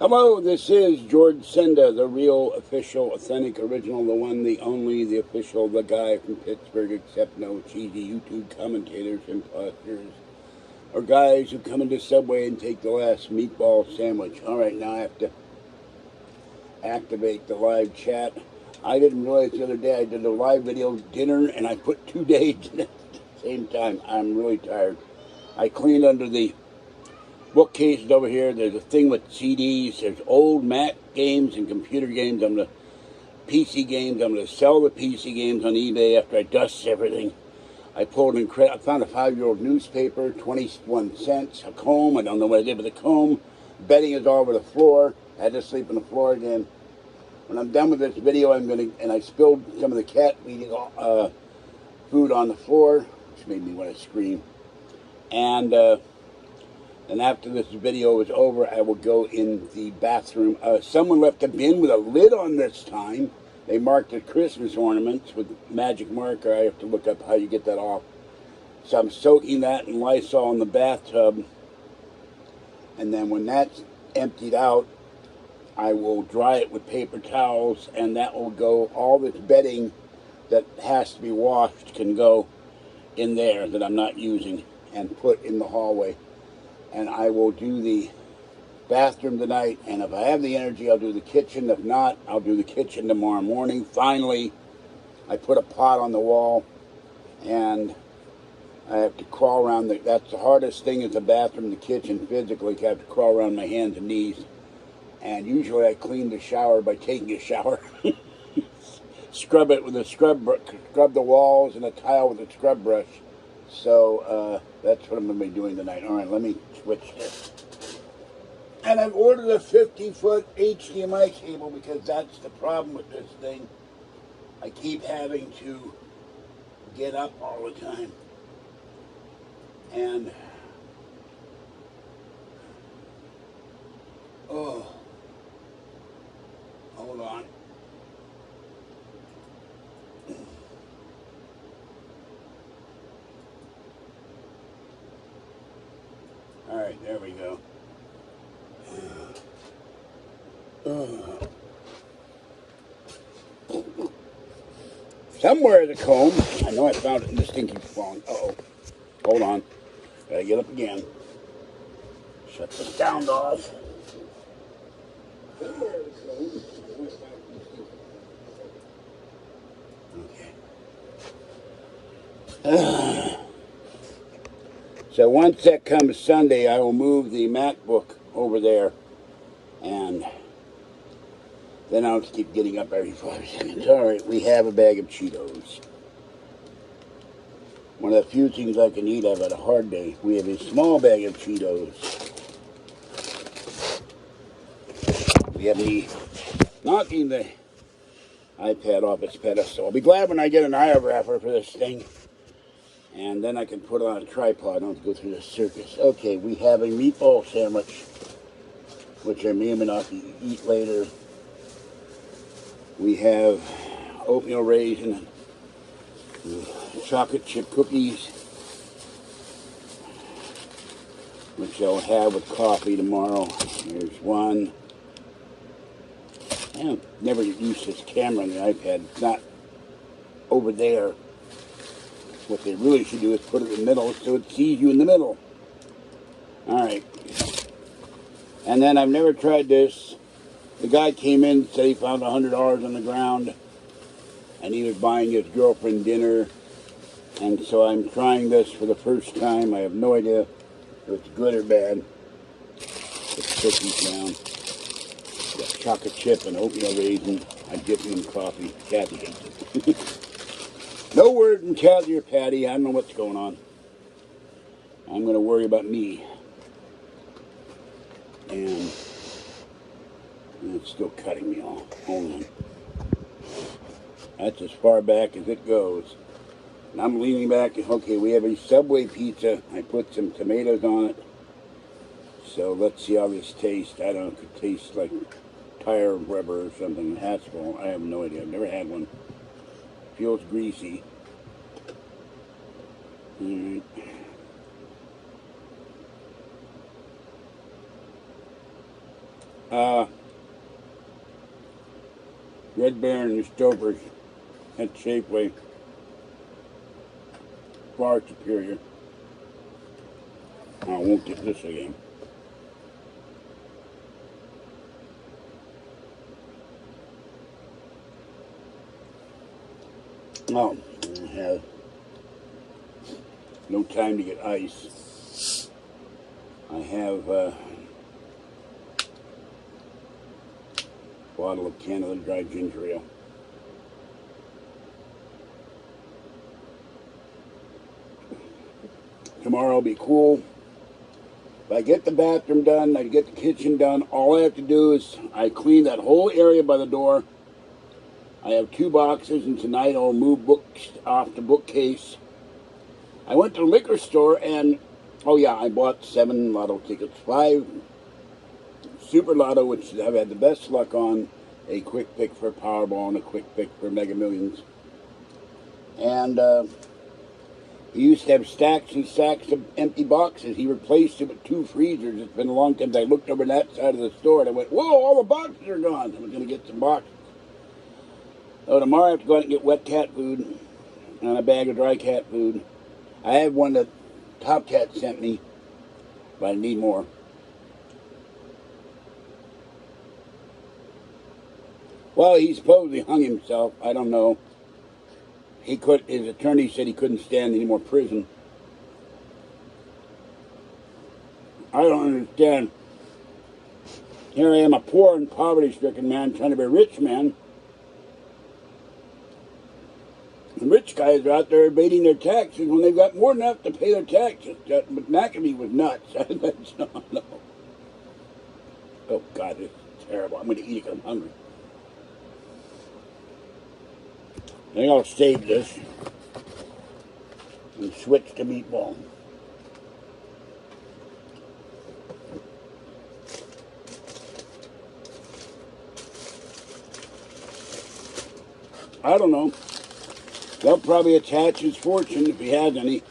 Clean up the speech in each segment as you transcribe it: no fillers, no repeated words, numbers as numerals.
Hello, this is George Senda, the real, official, authentic, original, the one, the only, the official, the guy from Pittsburgh, except no cheesy YouTube commentators, imposters, or guys who come into Subway and take the last meatball sandwich. Alright, now I have to activate the live chat. I didn't realize the other day I did a live video dinner and I put 2 days in it at the same time. I'm really tired. I cleaned under the bookcases over here. There's a thing with CDs. There's old Mac games and computer games. I'm going to PC games. I'm going to sell the PC games on eBay after I dust everything. I pulled in credit. I found a 5-year-old newspaper, 21 cents, a comb. I don't know what I did with the comb. Bedding is all over the floor. I had to sleep on the floor again. When I'm done with this video, and I spilled some of the cat eating food on the floor, which made me want to scream. And after this video is over, I will go in the bathroom. Someone left a bin with a lid on this time. They marked the Christmas ornaments with magic marker. I have to look up how you get that off. So I'm soaking that in Lysol in the bathtub. And then when that's emptied out, I will dry it with paper towels, and that will go, all this bedding that has to be washed can go in there that I'm not using and put in the hallway. And I will do the bathroom tonight, and if I have the energy, I'll do the kitchen. If not, I'll do the kitchen tomorrow morning. Finally, I put a pot on the wall, and I have to crawl around. That's the hardest thing is the bathroom, the kitchen, physically. I have to crawl around my hands and knees. And usually I clean the shower by taking a shower. Scrub it with a scrub the walls and a tile with a scrub brush. So that's what I'm going to be doing tonight. All right, let me switch this. And I've ordered a 50-foot HDMI cable because that's the problem with this thing. I keep having to get up all the time. And, oh, hold on. All right, there we go. Somewhere the comb. I know I found it in the stinky phone. Uh-oh. Hold on. Gotta get up again. Shut the sound off. Okay. So once that comes Sunday, I will move the MacBook over there, and then I'll just keep getting up every 5 seconds. All right, we have a bag of Cheetos. One of the few things I can eat. I've had a hard day. We have a small bag of Cheetos. We have me knocking the iPad off its pedestal. I'll be glad when I get an eye wrapper for this thing. And then I can put it on a tripod. I don't have to go through the circus. Okay, we have a meatball sandwich, which I may or may not eat later. We have oatmeal raisin, chocolate chip cookies, which I'll have with coffee tomorrow. Here's one. I've never used this camera on the iPad. It's not over there. What they really should do is put it in the middle so it sees you in the middle. Alright. And then I've never tried this. The guy came in, said he found $100 on the ground, and he was buying his girlfriend dinner. And so I'm trying this for the first time. I have no idea if it's good or bad. Put the cookies down. Got chocolate chip and oatmeal raisin. I dip them in coffee. Kathy hates it. No word from Kathy or Patty. I don't know what's going on. I'm going to worry about me. And it's still cutting me off. Hold on. That's as far back as it goes. And I'm leaning back. Okay, we have a Subway pizza. I put some tomatoes on it. So let's see how this tastes. I don't know. It could taste like tire rubber or something. Asphalt. I have no idea. I've never had one. Feels greasy. Alright. Red Baron and Stover's at Safeway, far superior. I won't get this again. Oh, I have no time to get ice. I have a bottle of Canada Dry Ginger Ale. Tomorrow will be cool. If I get the bathroom done, I get the kitchen done, all I have to do is I clean that whole area by the door. I have 2 boxes, and tonight I'll move books off the bookcase. I went to the liquor store and, oh yeah, I bought 7 lotto tickets. 5 Super Lotto, which I've had the best luck on, a quick pick for Powerball, and a quick pick for Mega Millions. And he used to have stacks and stacks of empty boxes. He replaced it with 2 freezers. It's been a long time. I looked over that side of the store and I went, whoa, all the boxes are gone. I was going to get some boxes. So tomorrow I have to go out and get wet cat food and a bag of dry cat food. I have one that Top Cat sent me, but I need more. Well, he supposedly hung himself. I don't know. His attorney said he couldn't stand any more prison. I don't understand. Here I am, a poor and poverty-stricken man trying to be a rich man. The rich guys are out there evading their taxes when they've got more than enough to pay their taxes. But McAfee was nuts. That's not, no. Oh, God, this is terrible. I'm going to eat it because I'm hungry. I think I'll save this and switch to meatball. I don't know. They'll probably attach his fortune if he has any.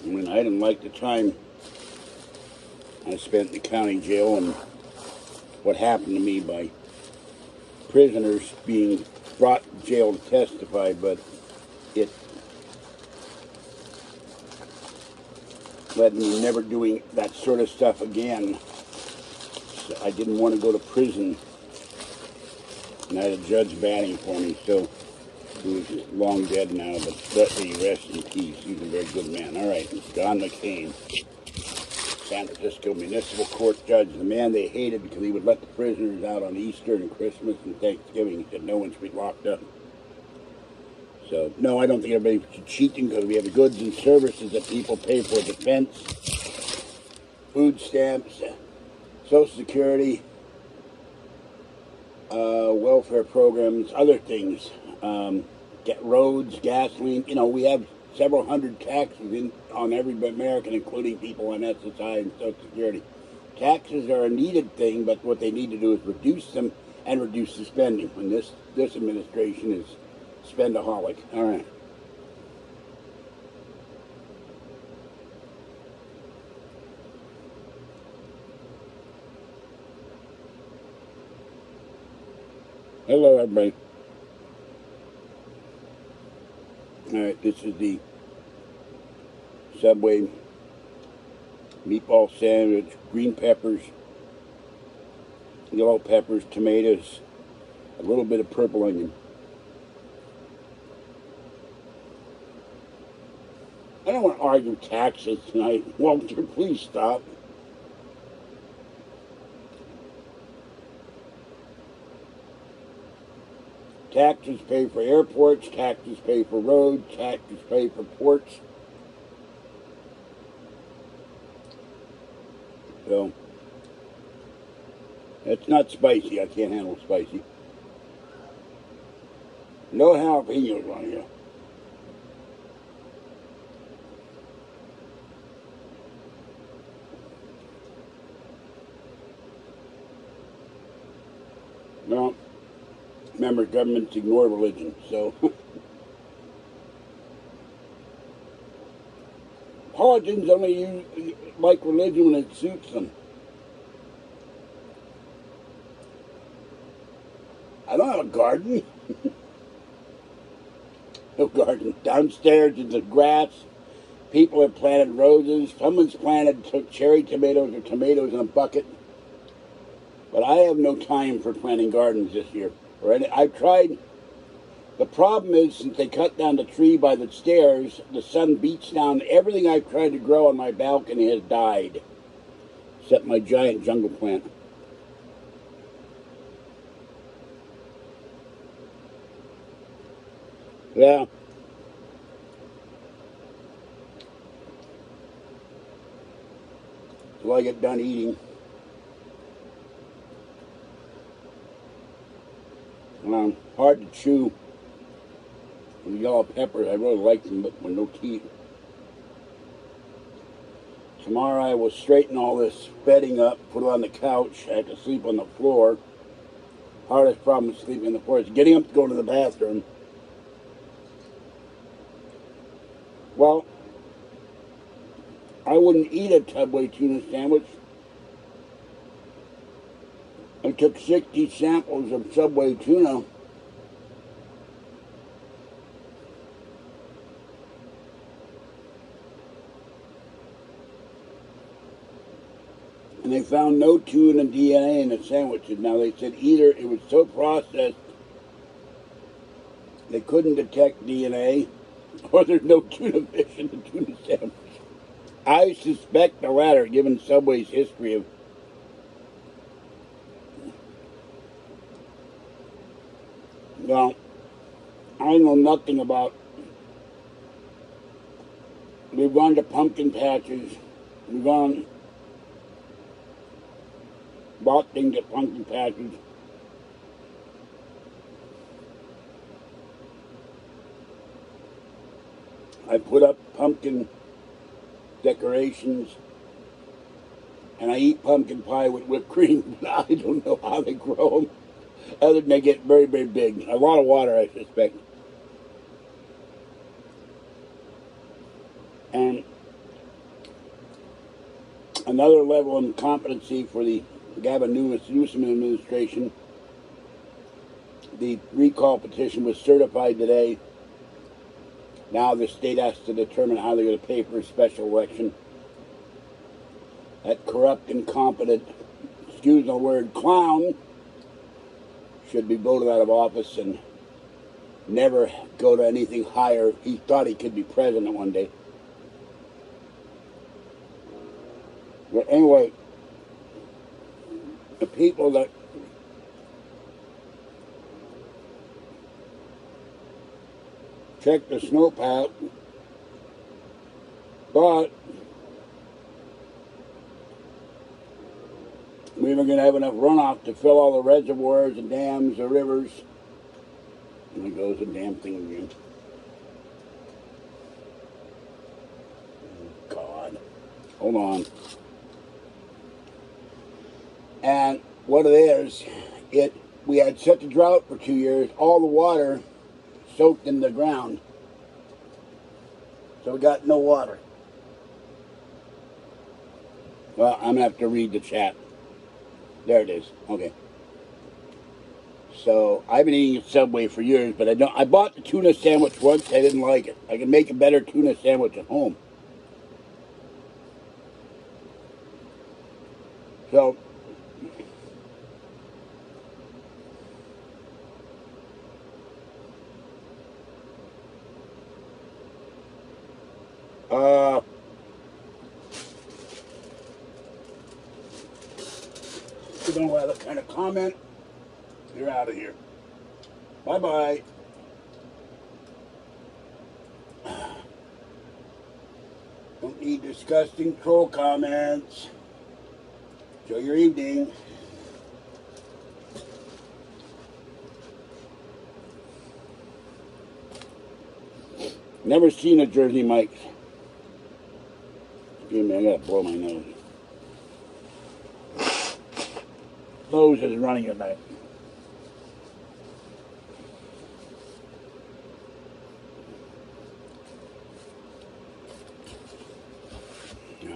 I mean, I didn't like the time I spent in the county jail and what happened to me by prisoners being brought to jail to testify, but it led me never doing that sort of stuff again. So I didn't want to go to prison, and I had a judge batting for me, so he was long dead now, but let me rest in peace. He's a very good man. All right, John McCain, San Francisco Municipal Court judge, the man they hated because he would let the prisoners out on Easter and Christmas and Thanksgiving. He said no one should be locked up. So, no, I don't think everybody should cheat because we have goods and services that people pay for: defense, food stamps, Social Security, welfare programs, other things, get roads, gasoline. You know, we have several hundred taxes on every American, including people on SSI and Social Security. Taxes are a needed thing, but what they need to do is reduce them and reduce the spending. And this administration is spendaholic. All right. Hello, everybody. All right, this is the Subway meatball sandwich, green peppers, yellow peppers, tomatoes, a little bit of purple onion. I don't want to argue taxes tonight. Walter, please stop. Taxes pay for airports, taxes pay for roads, taxes pay for ports. So, it's not spicy. I can't handle spicy. No jalapenos on here. No. Remember, governments ignore religion, so. politicians only like religion when it suits them. I don't have a garden. No garden. Downstairs is the grass. People have planted roses. Someone's took cherry tomatoes or tomatoes in a bucket. But I have no time for planting gardens this year. I've tried. The problem is, since they cut down the tree by the stairs, the sun beats down. Everything I've tried to grow on my balcony has died, except my giant jungle plant. Yeah. Till I get done eating. Hard to chew. The yellow peppers, I really like them, but with no teeth. Tomorrow I will straighten all this bedding up, put it on the couch. I have to sleep on the floor. Hardest problem with sleeping on the floor is getting up to go to the bathroom. Well, I wouldn't eat a Subway tuna sandwich. I took 60 samples of Subway tuna. And they found no tuna DNA in the sandwiches. Now they said either it was so processed they couldn't detect DNA, or there's no tuna fish in the tuna sandwich. I suspect the latter, given Subway's history of well, I know nothing about. We've gone to pumpkin patches. We've bought things at pumpkin patches. I put up pumpkin decorations, and I eat pumpkin pie with whipped cream, but I don't know how they grow them, other than they get very, very big. A lot of water, I suspect. And another level of incompetency for the Gavin Newsom administration. The recall petition was certified today. Now the state has to determine how they're going to pay for a special election. That corrupt, incompetent, excuse the word, clown should be voted out of office and never go to anything higher. He thought he could be president one day. But anyway, the people that check the snowpack, but we were going to have enough runoff to fill all the reservoirs, the dams, the rivers. And there goes the damn thing again. Oh, God. Hold on. And what it is, we had such a drought for 2 years, all the water soaked in the ground. So we got no water. Well, I'm going to have to read the chat. There it is. Okay. So I've been eating at Subway for years, but I bought the tuna sandwich once. I didn't like it. I can make a better tuna sandwich at home. So you don't have that kind of comment, you're out of here. Bye-bye. Don't need disgusting troll comments. Enjoy your evening. Never seen a Jersey Mike's. Excuse me, I gotta blow my nose. Nose is running at night.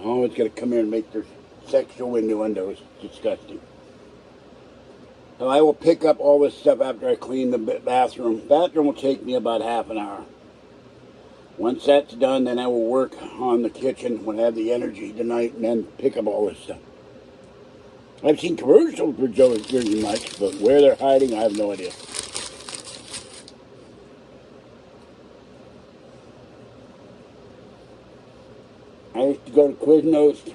always got to come here and make their sexual innuendos. Disgusting. So I will pick up all this stuff after I clean the bathroom. Bathroom will take me about half an hour. Once that's done, then I will work on the kitchen when I have the energy tonight, and then pick up all this stuff. I've seen commercials for Jersey Mike's, but where they're hiding, I have no idea. I used to go to Quiznos,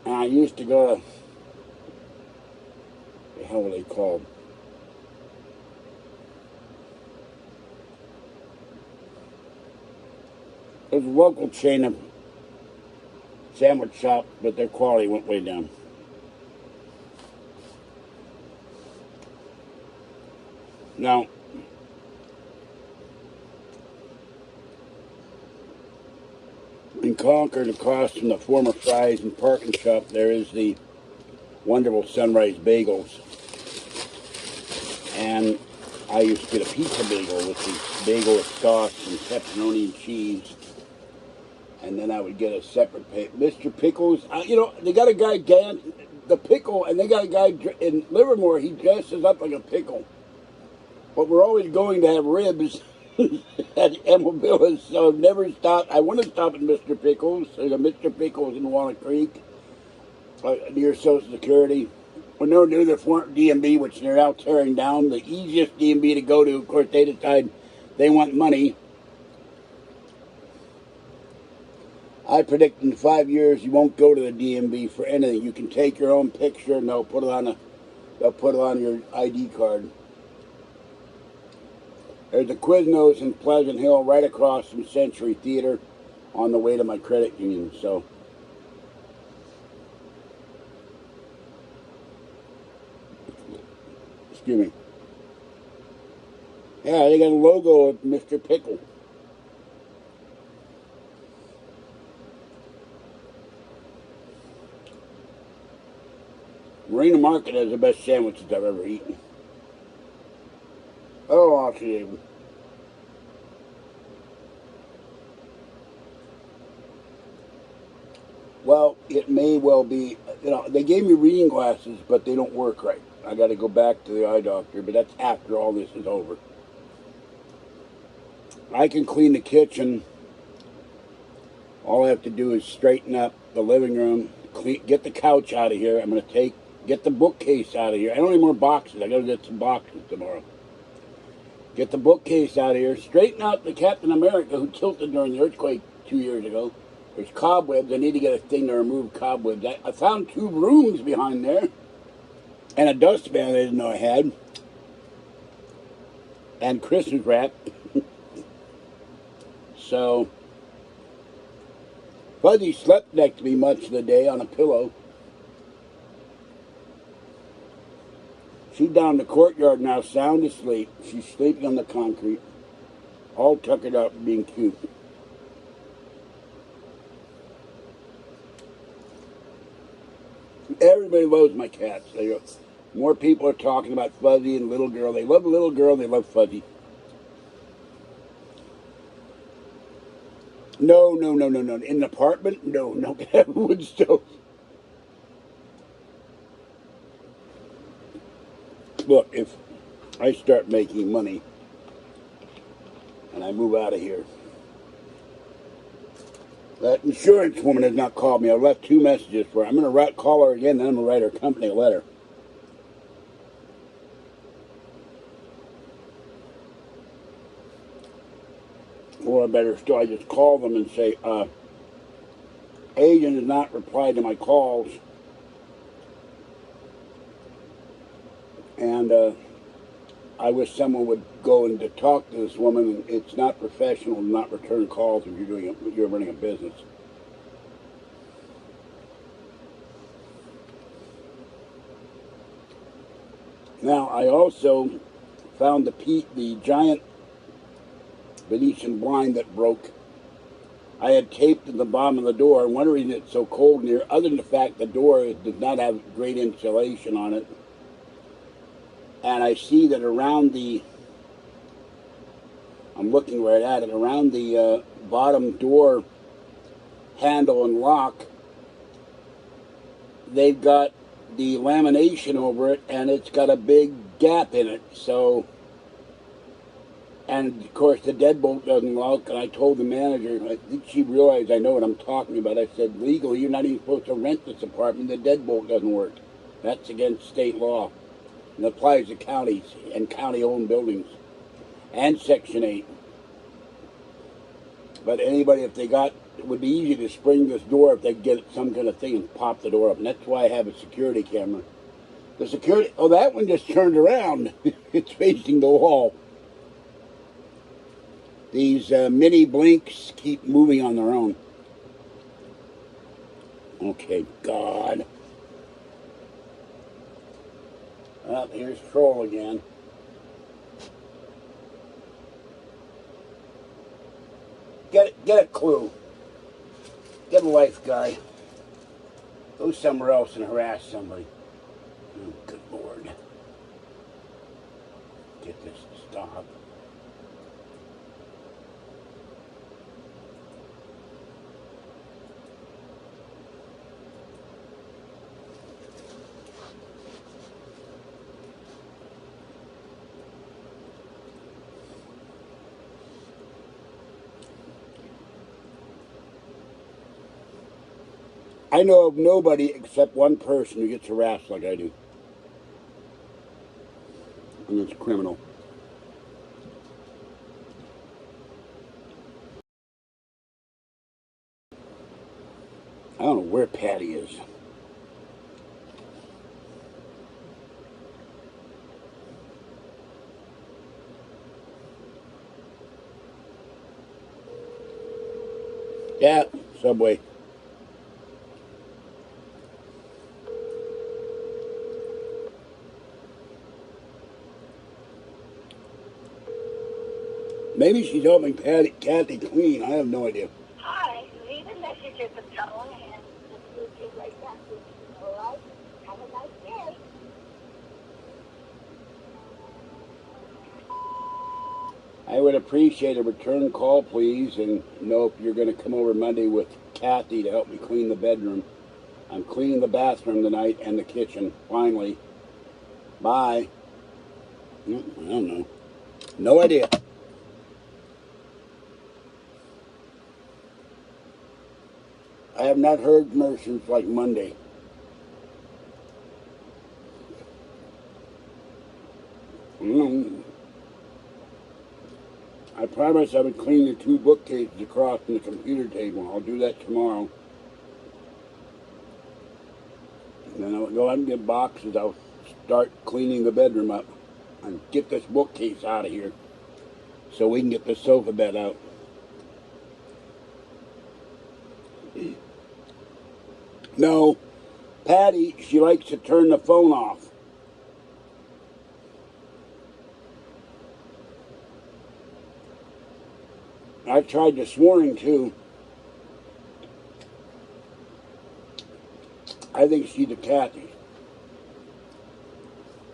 and I used to go to, what the hell were they called? There's a local chain of sandwich shops, but their quality went way down. Now, in Concord, across from the former Fry's and Parking Shop, there is the wonderful Sunrise Bagels. And I used to get a pizza bagel with the bagel with sauce and pepperoni and cheese. And then I would get a separate Mr. Pickles. They got a guy, the pickle, and they got a guy in Livermore, he dresses up like a pickle. But we're always going to have ribs at Emil Villas, so I've never stopped. I want to stop at Mr. Pickles. There's a Mr. Pickles in Walnut Creek, near Social Security. We're no near the DMV, which they're now tearing down. The easiest DMV to go to, of course, they decide they want money. I predict in 5 years you won't go to the DMV for anything. You can take your own picture and they'll put it on your ID card. There's a Quiznos in Pleasant Hill right across from Century Theater on the way to my credit union. So, excuse me. Yeah, they got a logo of Mr. Pickle. Marina Market has the best sandwiches I've ever eaten. Oh, I'll see you. Well, it may well be, they gave me reading glasses, but they don't work right. I got to go back to the eye doctor, but that's after all this is over. I can clean the kitchen. All I have to do is straighten up the living room, get the couch out of here. I'm going to get the bookcase out of here. I don't need more boxes. I got to get some boxes tomorrow. Get the bookcase out of here. Straighten out the Captain America who tilted during the earthquake 2 years ago. There's cobwebs. I need to get a thing to remove cobwebs. I found 2 brooms behind there. And a dustpan I didn't know I had. And Christmas wrap. So, Fuzzy slept next to me much of the day on a pillow. She's down in the courtyard now, sound asleep. She's sleeping on the concrete, all tuckered up, being cute. Everybody loves my cats. More people are talking about Fuzzy and Little Girl. They love Little Girl, they love Fuzzy. No. In an apartment? No. Wood stove. Look, if I start making money and I move out of here, that insurance woman has not called me. I left 2 messages for her. I'm going to call her again, then I'm going to write her company a letter. Or better still, I just call them and say, agent has not replied to my calls. And I wish someone would go and to talk to this woman. It's not professional to not return calls if you're running a business. Now, I also found the giant Venetian blind that broke. I had taped at the bottom of the door, and one reason it's so cold in here, other than the fact the door does not have great insulation on it. And I see that around I'm looking right at it, around the bottom door handle and lock, they've got the lamination over it, and it's got a big gap in it. So, and of course the deadbolt doesn't lock. And I told the manager, I think she realized I know what I'm talking about. I said, legally, you're not even supposed to rent this apartment. The deadbolt doesn't work. That's against state law, and applies to counties and county-owned buildings and Section 8. But anybody, if they got, it would be easy to spring this door if they get some kind of thing and pop the door up. And that's why I have a security camera. The security, oh, that one just turned around. It's facing the wall. These mini blinks keep moving on their own. Okay, God. Well, here's Troll again. Get a clue. Get a life, guy. Go somewhere else and harass somebody. Oh, good Lord. Get this to stop. I know of nobody except one person who gets harassed like I do. And it's a criminal. I don't know where Patty is. Yeah, Subway. Maybe she's helping Kathy clean. I have no idea. Hi, leave a message at the tone and we'll get right back with you. All right? Have a nice day. I would appreciate a return call, please, and know if you're going to come over Monday with Kathy to help me clean the bedroom. I'm cleaning the bathroom tonight and the kitchen, finally. Bye. I don't know. No idea. I have not heard from her since like Monday. I promise I would clean the 2 bookcases across from the computer table. I'll do that tomorrow. And then I'll go out and get boxes. I'll start cleaning the bedroom up and get this bookcase out of here so we can get the sofa bed out. No, Patty, she likes to turn the phone off. I tried this morning too. I think she's a Kathy.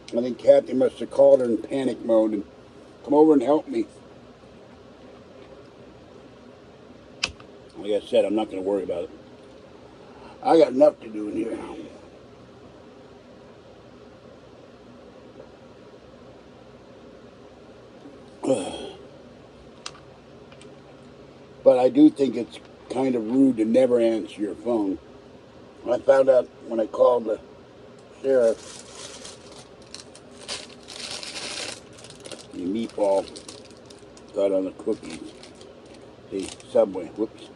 I think Kathy must have called her in panic mode and come over and help me. Like I said, I'm not going to worry about it. I got enough to do in here. But I do think it's kind of rude to never answer your phone. I found out when I called the sheriff, the meatball got on the cookies. The Subway, whoops.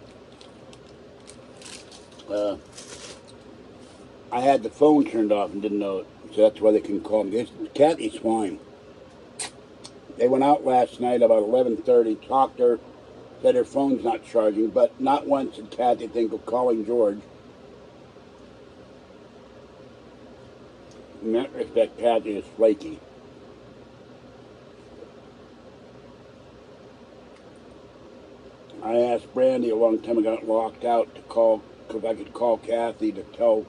I had the phone turned off and didn't know it, so that's why they couldn't call me. Kathy's fine. They went out last night about 11:30, talked to her, said her phone's not charging, but not once did Kathy think of calling George. In that respect, Kathy is flaky. I asked Brandy a long time ago, got locked out, to call, because I could call Kathy to tell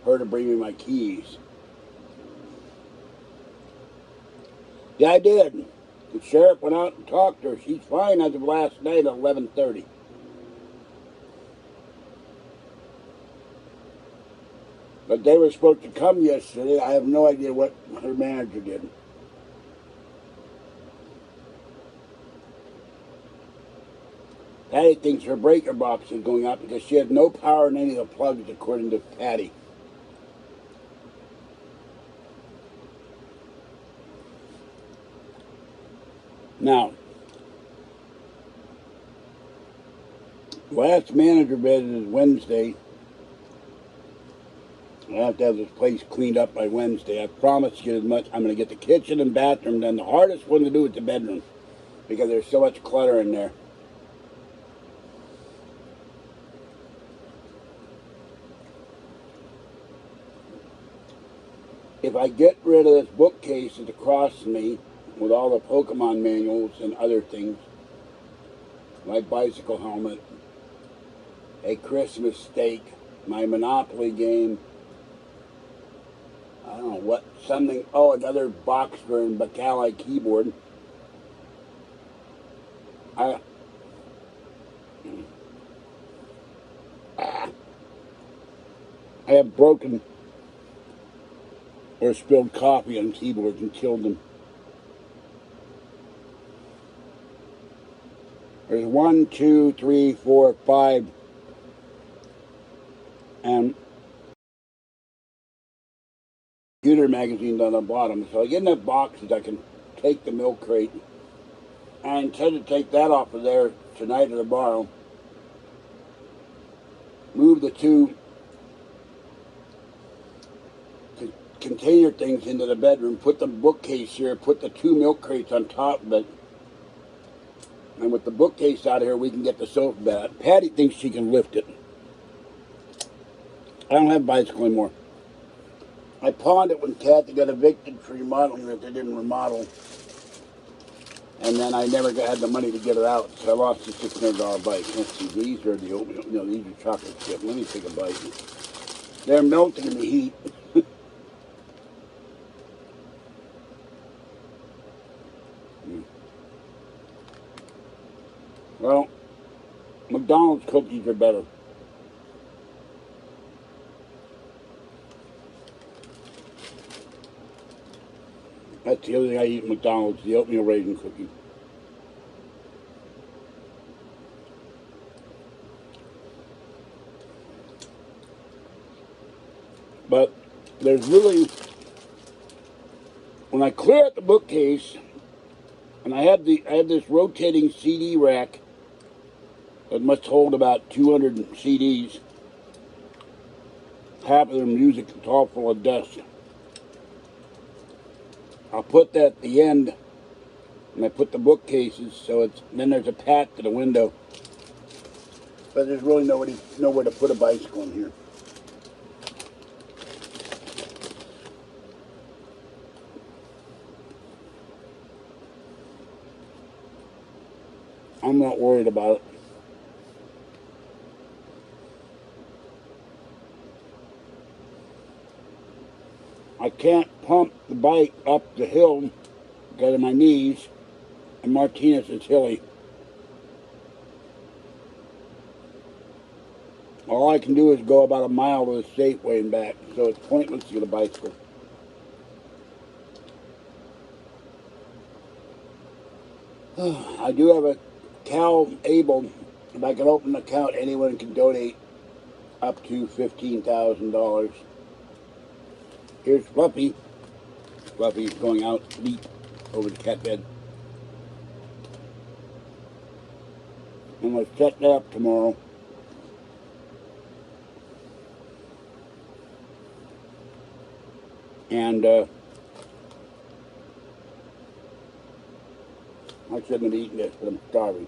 her to bring me my keys. Yeah, I did. The sheriff went out and talked to her. She's fine as of last night at 11:30. But they were supposed to come yesterday. I have no idea what her manager did. Patty thinks her breaker box is going out because she had no power in any of the plugs, according to Patty. Now, last manager visit is Wednesday. I have to have this place cleaned up by Wednesday. I promised you as much. I'm going to get the kitchen and bathroom done. The hardest one to do is the bedroom because there's so much clutter in there. If I get rid of this bookcase that's across me with all the Pokemon manuals and other things, my bicycle helmet, a Christmas steak, my Monopoly game, I don't know what, something, oh, another Boxer and Bacali keyboard. I have broken or spilled coffee on keyboards and killed them. There's 1, 2, 3, 4, 5, and computer magazines on the bottom. So I get enough boxes I can take the milk crate. I intend to take that off of there tonight or tomorrow. Move the two container things into the bedroom, put the bookcase here, put the 2 milk crates on top of it. And with the bookcase out of here, we can get the sofa bed. Patty thinks she can lift it. I don't have a bicycle anymore. I pawned it when Kathy got evicted for remodeling that they didn't remodel. And then I never had the money to get it out, so I lost the $600 bike. Let's see, these are the oatmeal. No, these are chocolate chip. Let me take a bite. They're melting in the heat. Well, McDonald's cookies are better. That's the other thing I eat at McDonald's, the oatmeal raisin cookie. But there's really, when I clear out the bookcase, and I have this rotating CD rack that must hold about 200 CDs. Half of their music is all full of dust. I'll put that at the end, and I put the bookcases, so then there's a path to the window. But there's really nowhere to put a bicycle in here. I'm not worried about it. I can't pump the bike up the hill because of my knees, and Martinez is hilly. All I can do is go about a mile to the Safeway and back, so it's pointless to get a bicycle. I do have a Cal Able. If I can open an account, anyone can donate up to $15,000. Here's Fluffy. Fluffy's going out to eat over the cat bed. I'm going to set that up tomorrow. And I shouldn't have eaten this, but I'm starving.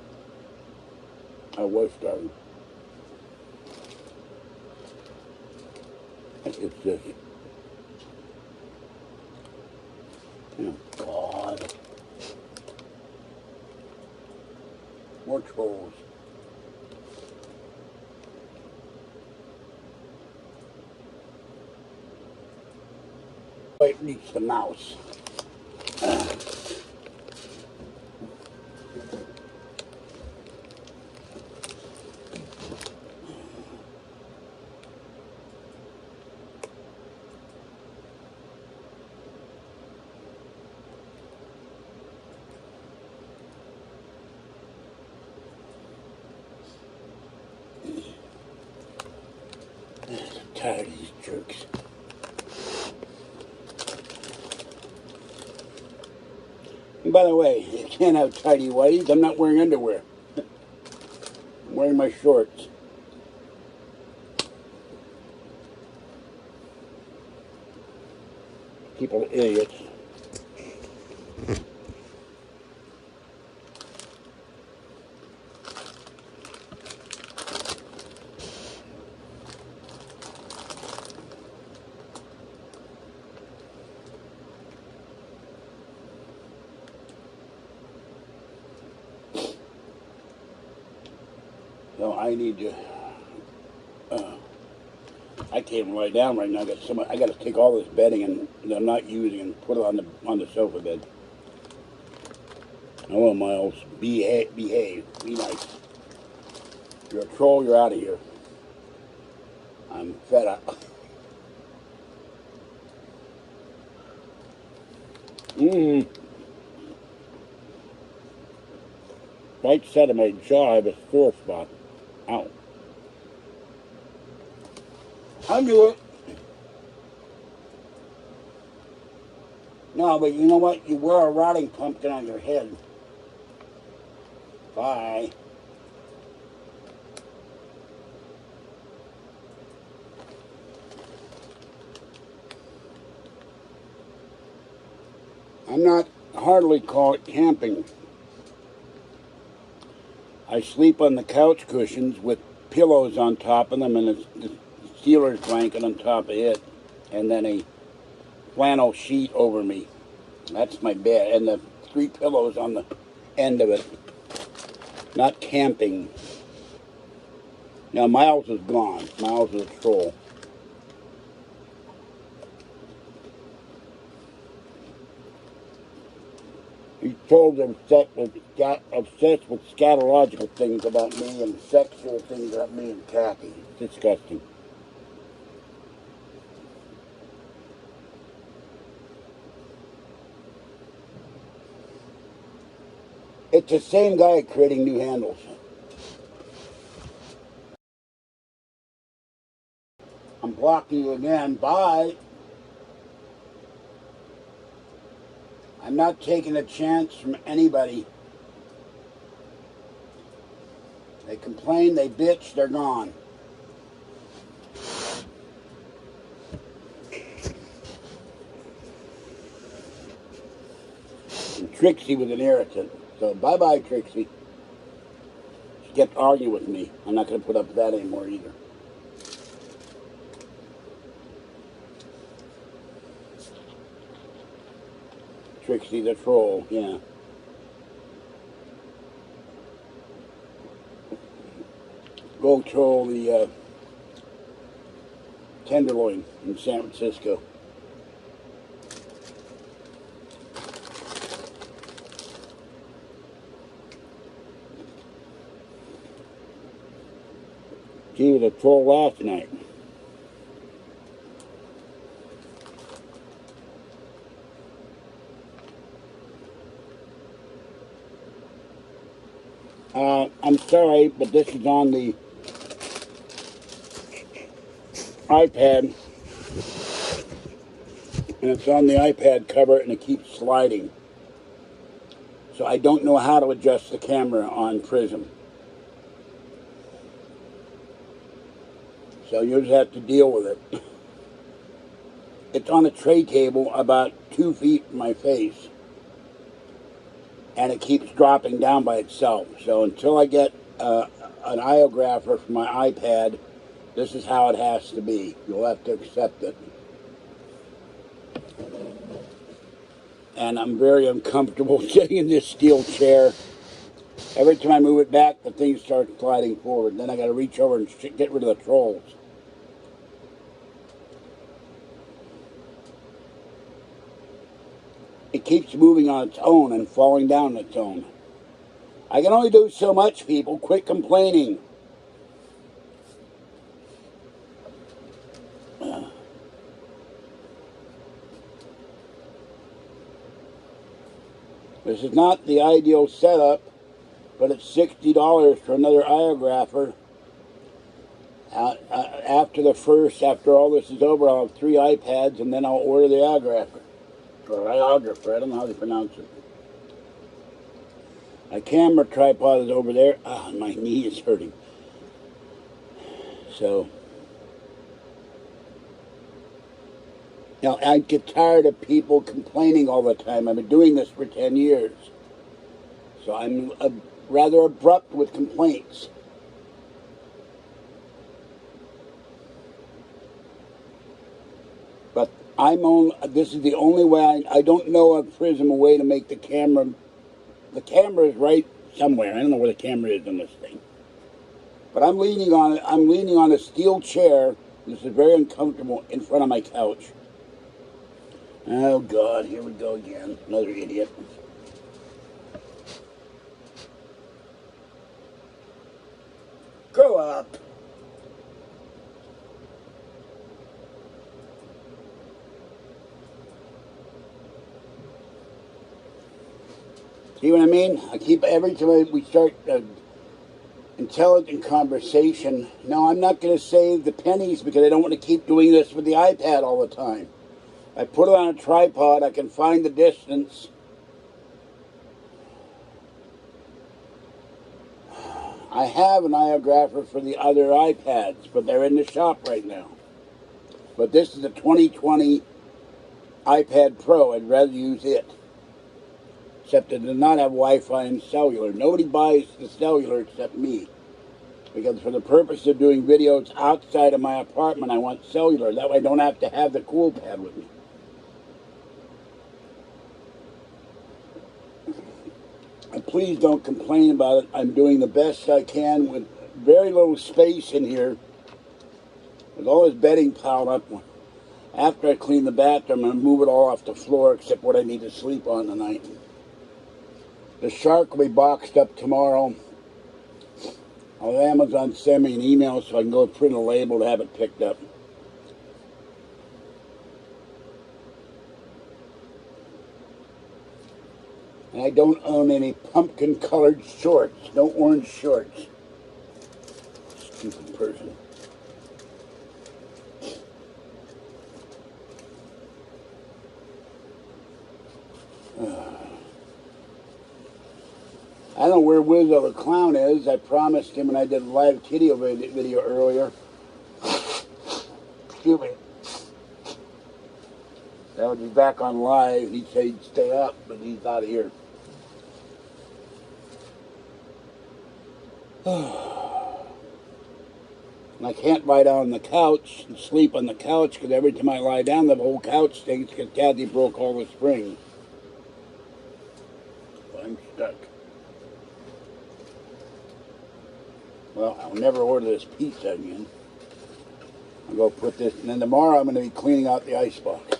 I was starving. It's just, oh God. More trolls. Wait, reach the mouse. tired of these jerks. And by the way, you can't have tidy whities. I'm not wearing underwear. I'm wearing my shorts. People are idiots. So I need to. I can't even lie down right now. I got to take all this bedding and that I'm not using and put it on the sofa bed. Oh, Miles, behave, be nice. If you're a troll, you're out of here. I'm fed up. Right side of my jaw, I have a sore spot. Ow. I knew it. No, but you know what? You wear a rotting pumpkin on your head. Bye. I'm not hardly call it camping. I sleep on the couch cushions with pillows on top of them and a Steelers blanket on top of it, and then a flannel sheet over me. That's my bed, and the 3 pillows on the end of it. Not camping. Now Miles is gone. Miles is a troll. These trolls are obsessed with scatological things about me and sexual things about me and Kathy. It's disgusting. It's the same guy creating new handles. I'm blocking you again. Bye. I'm not taking a chance from anybody. They complain, they bitch, they're gone. And Trixie was an irritant. So bye-bye, Trixie. She kept arguing with me. I'm not going to put up with that anymore either. Trixie the troll, yeah. Go troll the Tenderloin in San Francisco. She was a troll last night. I'm sorry, but this is on the iPad, and it's on the iPad cover, and it keeps sliding. So I don't know how to adjust the camera on Prism. So you just have to deal with it. It's on a tray table about 2 feet from my face, and it keeps dropping down by itself. So until I get an iographer for my iPad, this is how it has to be. You'll have to accept it. And I'm very uncomfortable sitting in this steel chair. Every time I move it back, the thing starts sliding forward. Then I got to reach over and get rid of the trolls. It keeps moving on its own and falling down on its own. I can only do so much, people. Quit complaining. This is not the ideal setup, but it's $60 for another iographer. After all this is over, I'll have 3 iPads, and then I'll order the iographer. Or iographer, I don't know how they pronounce it. My camera tripod is over there. Ah, my knee is hurting. So, now I get tired of people complaining all the time. I've been doing this for 10 years. So I'm rather abrupt with complaints. But this is the only way. I don't know a prism, a way to make the camera. The camera is right somewhere. I don't know where the camera is on this thing. But I'm leaning on it. I'm leaning on a steel chair. This is very uncomfortable in front of my couch. Oh God, here we go again. Another idiot. Grow up. See what I mean? I keep, every time we start intelligent conversation, no, I'm not going to save the pennies because I don't want to keep doing this with the iPad all the time. I put it on a tripod, I can find the distance. I have an iographer for the other iPads, but they're in the shop right now. But this is a 2020 iPad Pro. I'd rather use it. Except it does not have Wi-Fi and cellular. Nobody buys the cellular except me. Because for the purpose of doing videos outside of my apartment, I want cellular. That way I don't have to have the cool pad with me. And please don't complain about it. I'm doing the best I can with very little space in here. With all this bedding piled up. After I clean the bathroom, I'm going to move it all off the floor except what I need to sleep on tonight. The shark will be boxed up tomorrow. I'll have Amazon send me an email so I can go print a label to have it picked up. And I don't own any pumpkin-colored shorts. No orange shorts. Stupid person. I don't know where Wizzo the Clown is. I promised him when I did a live video earlier. Excuse me. That would be back on live. He said he'd stay up, but he's out of here. And I can't lie down on the couch and sleep on the couch because every time I lie down, the whole couch stinks because Kathy broke all the springs. I'm stuck. Well, I'll never order this pizza again. I'll go put this, and then tomorrow I'm going to be cleaning out the icebox.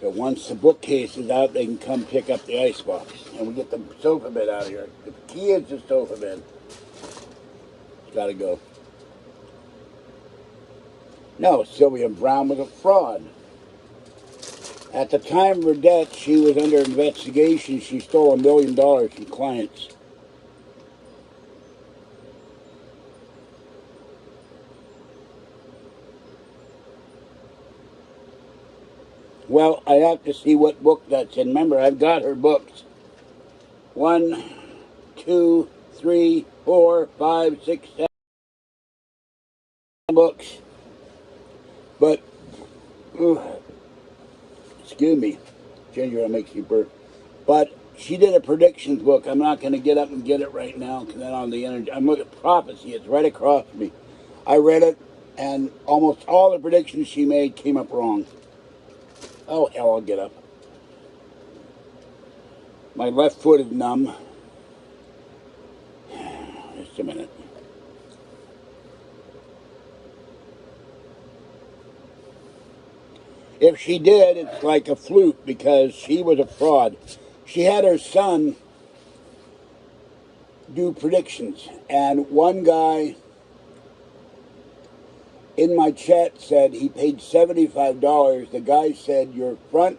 So once the bookcase is out, they can come pick up the icebox. And we get the sofa bed out of here. The key is the sofa bed. It's got to go. No, Sylvia Browne was a fraud. At the time of her death, she was under investigation. She stole $1 million from clients. Well, I have to see what book that's in. Remember, I've got her books. 1, 2, 3, 4, 5, 6, 7 books. But, excuse me, ginger makes you burp. But she did a predictions book. I'm not going to get up and get it right now because I don't have the energy. I'm looking at prophecy. It's right across me. I read it, and almost all the predictions she made came up wrong. Oh, hell, I'll get up. My left foot is numb. Just a minute. If she did, it's like a fluke because she was a fraud. She had her son do predictions, and one guy in my chat said he paid $75. The guy said your front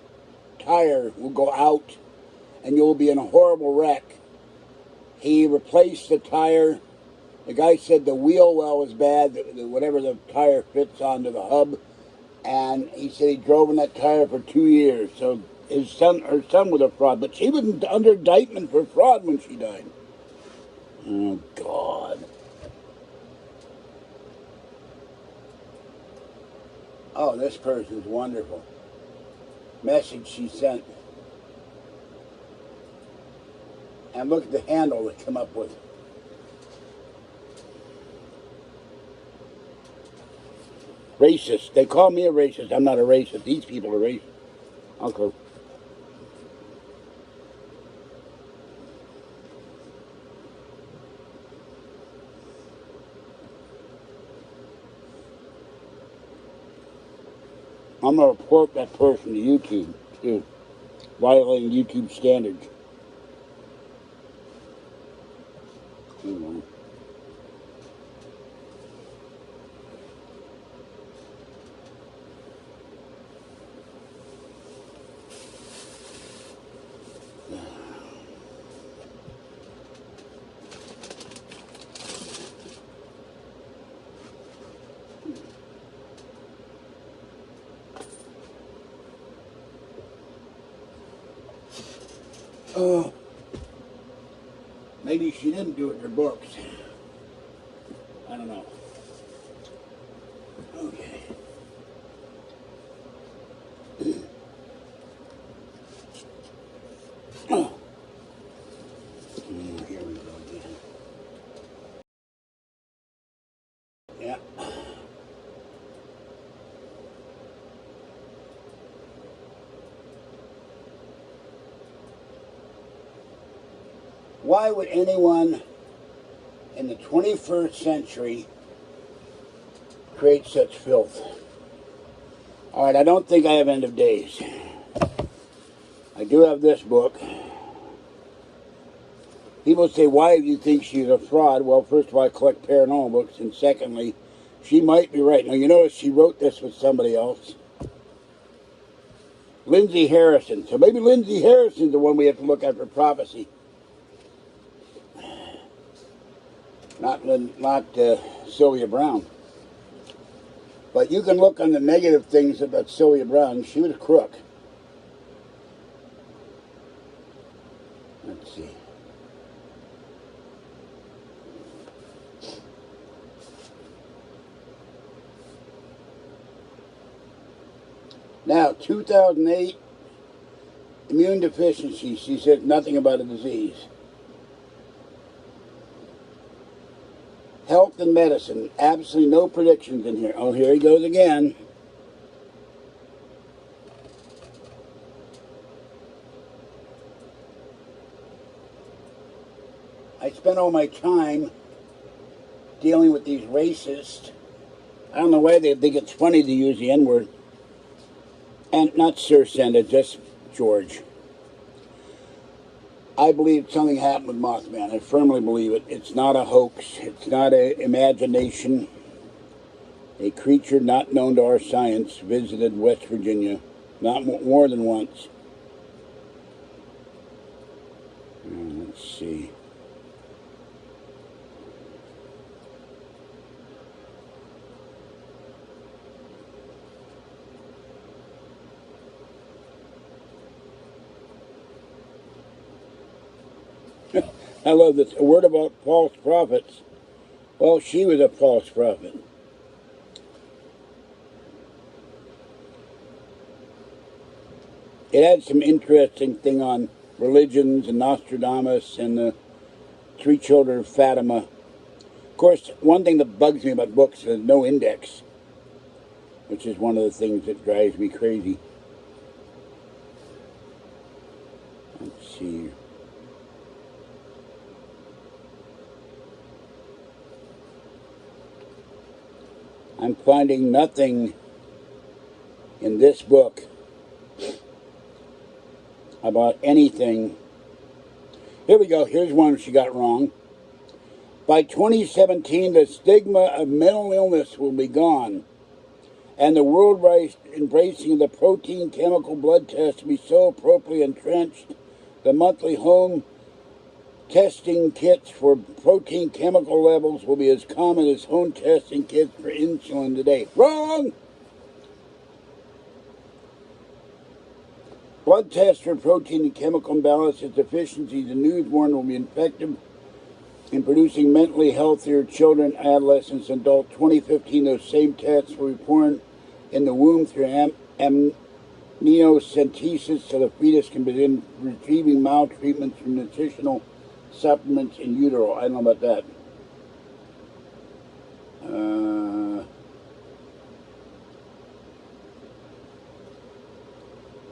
tire will go out and you'll be in a horrible wreck. He replaced the tire The guy said the wheel well was bad, whatever the tire fits onto the hub, and he said he drove in that tire for 2 years. So her son was a fraud, but she was under indictment for fraud when she died. Oh, God. Oh, this person's wonderful. Message she sent. And look at the handle they come up with. Racist. They call me a racist. I'm not a racist. These people are racist. Okay. I'm going to report that person to YouTube, too. Violating YouTube standards. Oh, maybe she didn't do it in her books. I don't know. Okay. Oh. Here we go again. Yeah. Why would anyone in the 21st century create such filth? All right, I don't think I have end of days. I do have this book. People say, why do you think she's a fraud? Well, first of all, I collect paranormal books, and secondly, she might be right. Now, you notice she wrote this with somebody else. Lindsay Harrison. So maybe Lindsay Harrison's the one we have to look at for prophecy. Not Sylvia Browne. But you can look on the negative things about Sylvia Browne. She was a crook. Let's see. Now, 2008, immune deficiency. She said nothing about a disease. Health and medicine. Absolutely no predictions in here. Oh, here he goes again. I spent all my time dealing with these racists. I don't know why they think it's funny to use the N-word. And not Sir Senda, just George. I believe something happened with Mothman. I firmly believe it. It's not a hoax. It's not an imagination. A creature not known to our science visited West Virginia, not more than once. Let's see. I love this. A word about false prophets. Well, she was a false prophet. It had some interesting thing on religions and Nostradamus and the three children of Fatima. Of course, one thing that bugs me about books is no index, which is one of the things that drives me crazy. Let's see. I'm finding nothing in this book about anything. Here we go. Here's one she got wrong. By 2017, the stigma of mental illness will be gone, and the worldwide embracing of the protein chemical blood test to be so appropriately entrenched. The monthly home testing kits for protein chemical levels will be as common as home testing kits for insulin today. Wrong! Blood tests for protein and chemical imbalances, deficiencies, and newborn will be effective in producing mentally healthier children, adolescents, and adults. 2015, those same tests were reported in the womb through amniocentesis, so the fetus can begin retrieving maltreatments from nutritional supplements in utero. I don't know about that.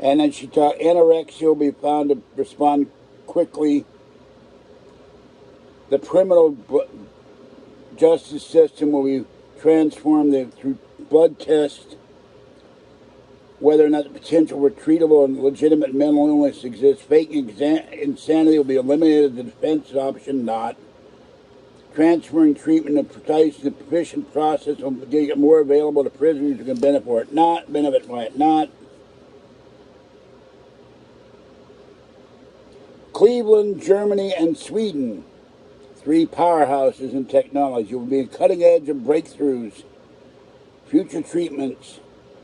And then she taught anorexia will be found to respond quickly. The criminal justice system will be transformed through blood tests. Whether or not the potential for treatable and legitimate mental illness exists. Fake insanity will be eliminated. The defense option not. Transferring treatment of precise and efficient process will get more available to prisoners who can benefit for it. Not. Benefit by it. Not. Cleveland, Germany, and Sweden. 3 powerhouses in technology will be a cutting edge of breakthroughs. Future treatments.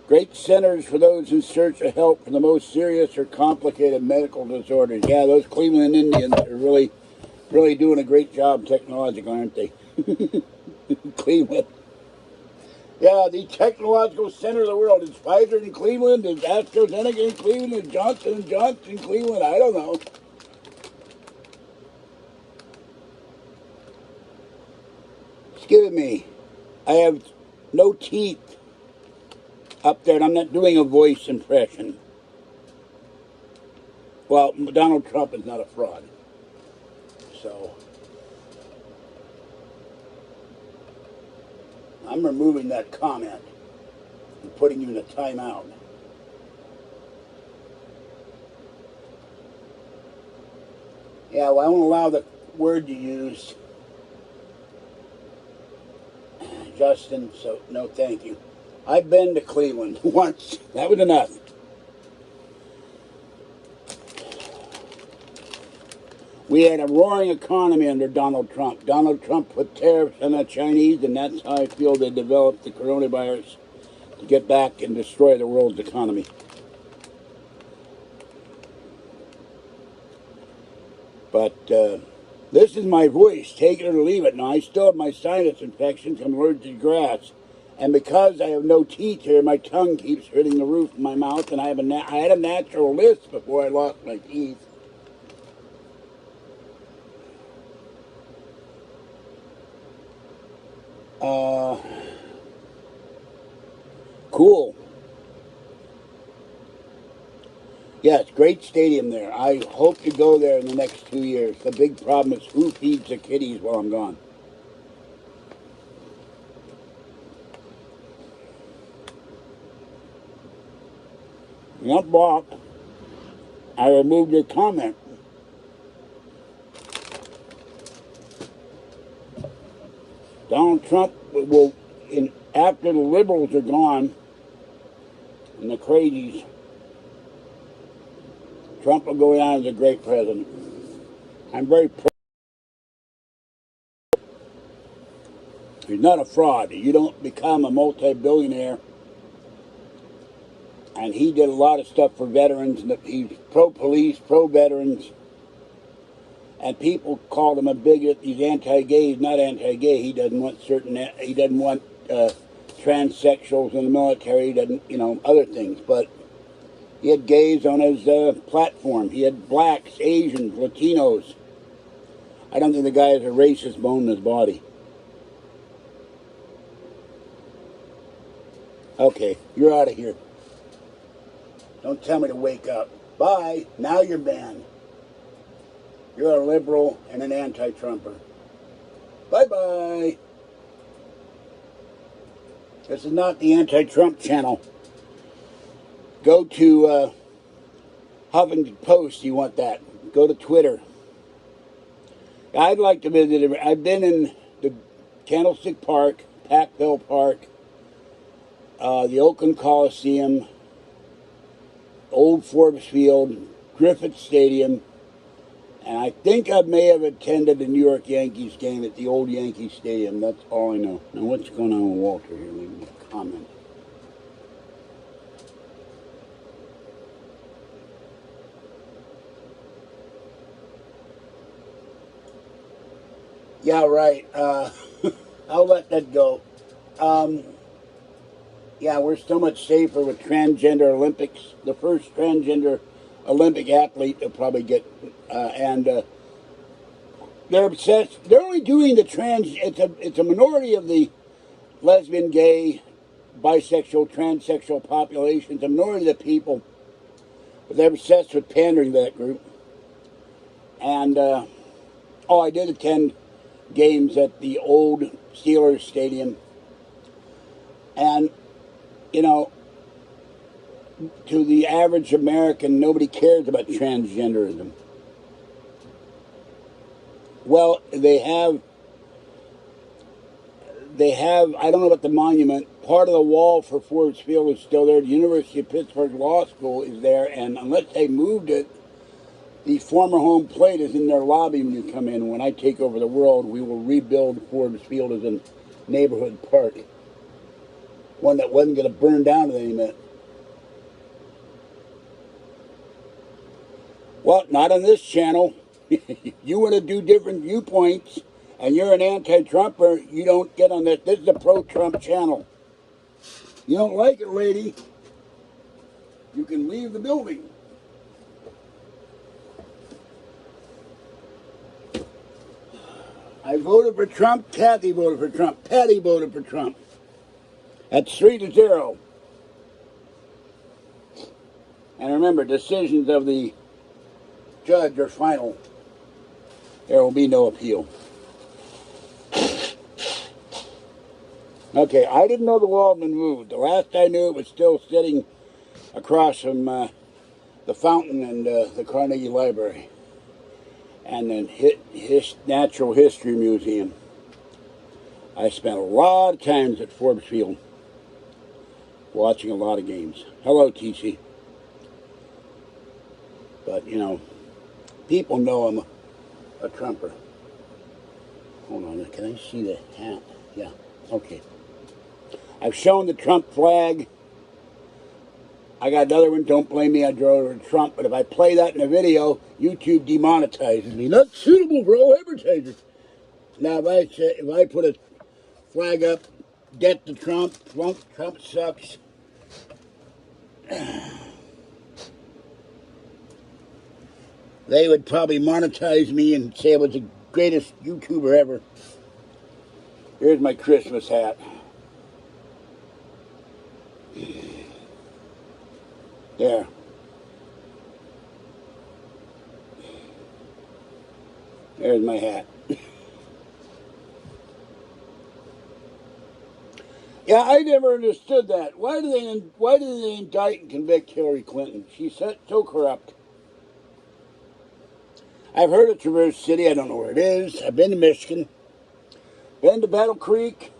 Great centers for those in search of help for the most serious or complicated medical disorders. Yeah, those Cleveland Indians are really doing a great job technologically, aren't they? Cleveland. Yeah, the technological center of the world. Is Pfizer in Cleveland? Is AstraZeneca in Cleveland? Is Johnson & Johnson in Cleveland? I don't know. Excuse me. I have no teeth up there, and I'm not doing a voice impression. Well, Donald Trump is not a fraud. So, I'm removing that comment and putting you in a timeout. Yeah, well, I won't allow the word you used, Justin, so no thank you. I've been to Cleveland once. That was enough. We had a roaring economy under Donald Trump. Donald Trump put tariffs on the Chinese, and that's how I feel they developed the coronavirus to get back and destroy the world's economy. But this is my voice. Take it or leave it. Now, I still have my sinus infections. I'm allergic to grass. And because I have no teeth here, my tongue keeps hitting the roof of my mouth, and I had a natural lisp before I lost my teeth. Cool. Yes, great stadium there. I hope to go there in the next 2 years. The big problem is who feeds the kitties while I'm gone. Not blocked. I removed your comment. Donald Trump will, after the liberals are gone and the crazies, Trump will go down as a great president. I'm very proud. He's not a fraud. You don't become a multi-billionaire. And he did a lot of stuff for veterans. He's pro-police, pro-veterans. And people called him a bigot. He's anti-gay. He's not anti-gay. He doesn't want transsexuals in the military. He doesn't, other things. But he had gays on his platform. He had blacks, Asians, Latinos. I don't think the guy has a racist bone in his body. Okay, you're out of here. Don't tell me to wake up. Bye. Now you're banned. You're a liberal and an anti-Trumper. Bye-bye. This is not the anti-Trump channel. Go to Huffington Post. You want that. Go to Twitter. I'd like to visit it. I've been in the Candlestick Park, Packville Park, the Oakland Coliseum, Old Forbes Field, Griffith Stadium, And I think I may have attended the New York Yankees game at the old Yankee Stadium. That's all I know. Now, what's going on with Walter here? Leave me a comment. Yeah, right. I'll let that go. Yeah, we're so much safer with transgender Olympics. The first transgender Olympic athlete to probably get, they're obsessed. They're only doing the trans. It's a minority of the lesbian, gay, bisexual, transsexual population. It's a minority of the people, but they're obsessed with pandering to that group. And I did attend games at the old Steelers Stadium, and you know, to the average American, nobody cares about transgenderism. Well, they have, I don't know about the monument, part of the wall for Forbes Field is still there. The University of Pittsburgh Law School is there, and unless they moved it, the former home plate is in their lobby when you come in. When I take over the world, we will rebuild Forbes Field as a neighborhood park. One that wasn't going to burn down at any minute. Well, not on this channel. You want to do different viewpoints, and you're an anti-Trumper, you don't get on this. This is a pro-Trump channel. You don't like it, lady, you can leave the building. I voted for Trump, Kathy voted for Trump, Patty voted for Trump. That's 3-0. And remember, decisions of the judge are final. There will be no appeal. Okay, I didn't know the wall had been moved. The last I knew, it was still sitting across from the fountain and the Carnegie Library and then Natural History Museum. I spent a lot of times at Forbes Field watching a lot of games. Hello, TC. But, you know, people know I'm a Trumper. Hold on, can I see the hat? Yeah, okay. I've shown the Trump flag. I got another one, don't blame me, I drove over Trump, but if I play that in a video, YouTube demonetizes me. Not suitable for all advertisers. Now, if I put a flag up, get to Trump, Trump sucks. They would probably monetize me and say I was the greatest YouTuber ever. Here's my Christmas hat. There. There's my hat. Yeah, I never understood that. Why do they indict and convict Hillary Clinton? She's so corrupt. I've heard of Traverse City. I don't know where it is. I've been to Michigan. Been to Battle Creek.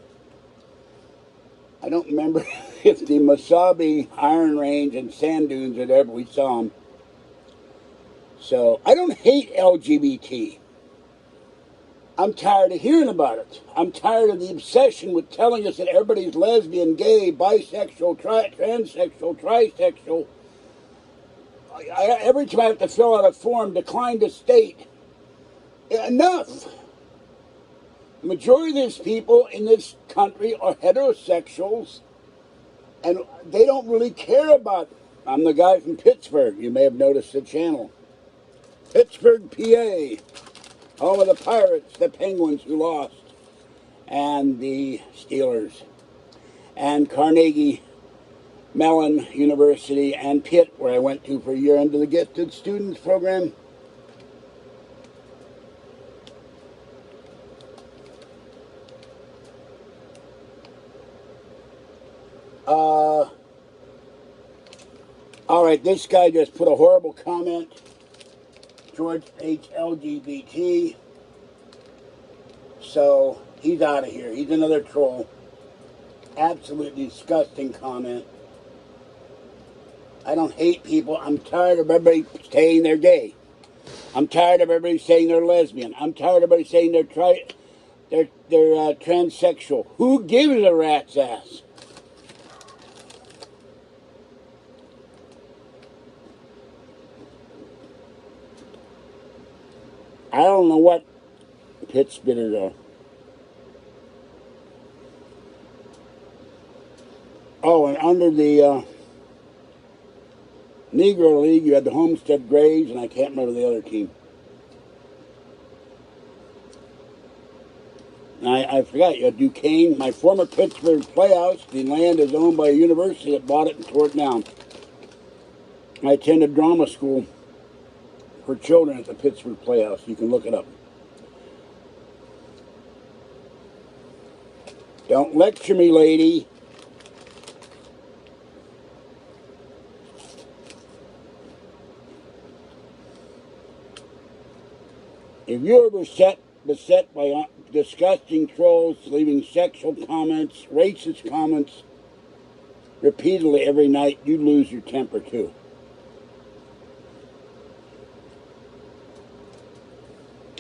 I don't remember if the Mesabi Iron Range and Sand Dunes or whatever we saw them. So, I don't hate LGBT. I'm tired of hearing about it. I'm tired of the obsession with telling us that everybody's lesbian, gay, bisexual, transsexual, trisexual. Every time I have to fill out a form, decline to state. Enough. The majority of these people in this country are heterosexuals, and they don't really care about it. I'm the guy from Pittsburgh. You may have noticed the channel. Pittsburgh, PA. Home of the Pirates, the Penguins who lost, and the Steelers, and Carnegie Mellon University, and Pitt, where I went to for a year under the Gifted Students Program. All right, this guy just put a horrible comment. George H. LGBT. So, he's out of here. He's another troll. Absolutely disgusting comment. I don't hate people. I'm tired of everybody saying they're gay. I'm tired of everybody saying they're lesbian. I'm tired of everybody saying they're transsexual. Who gives a rat's ass? I don't know what pit spitters are. Oh, and under the Negro League, you had the Homestead Grays, and I can't remember the other team. I forgot, you had Duquesne. My former Pittsburgh playhouse, the land is owned by a university that bought it and tore it down. I attended drama school for children at the Pittsburgh Playhouse. You can look it up. Don't lecture me, lady. If you're beset by disgusting trolls leaving sexual comments, racist comments repeatedly every night, you lose your temper too.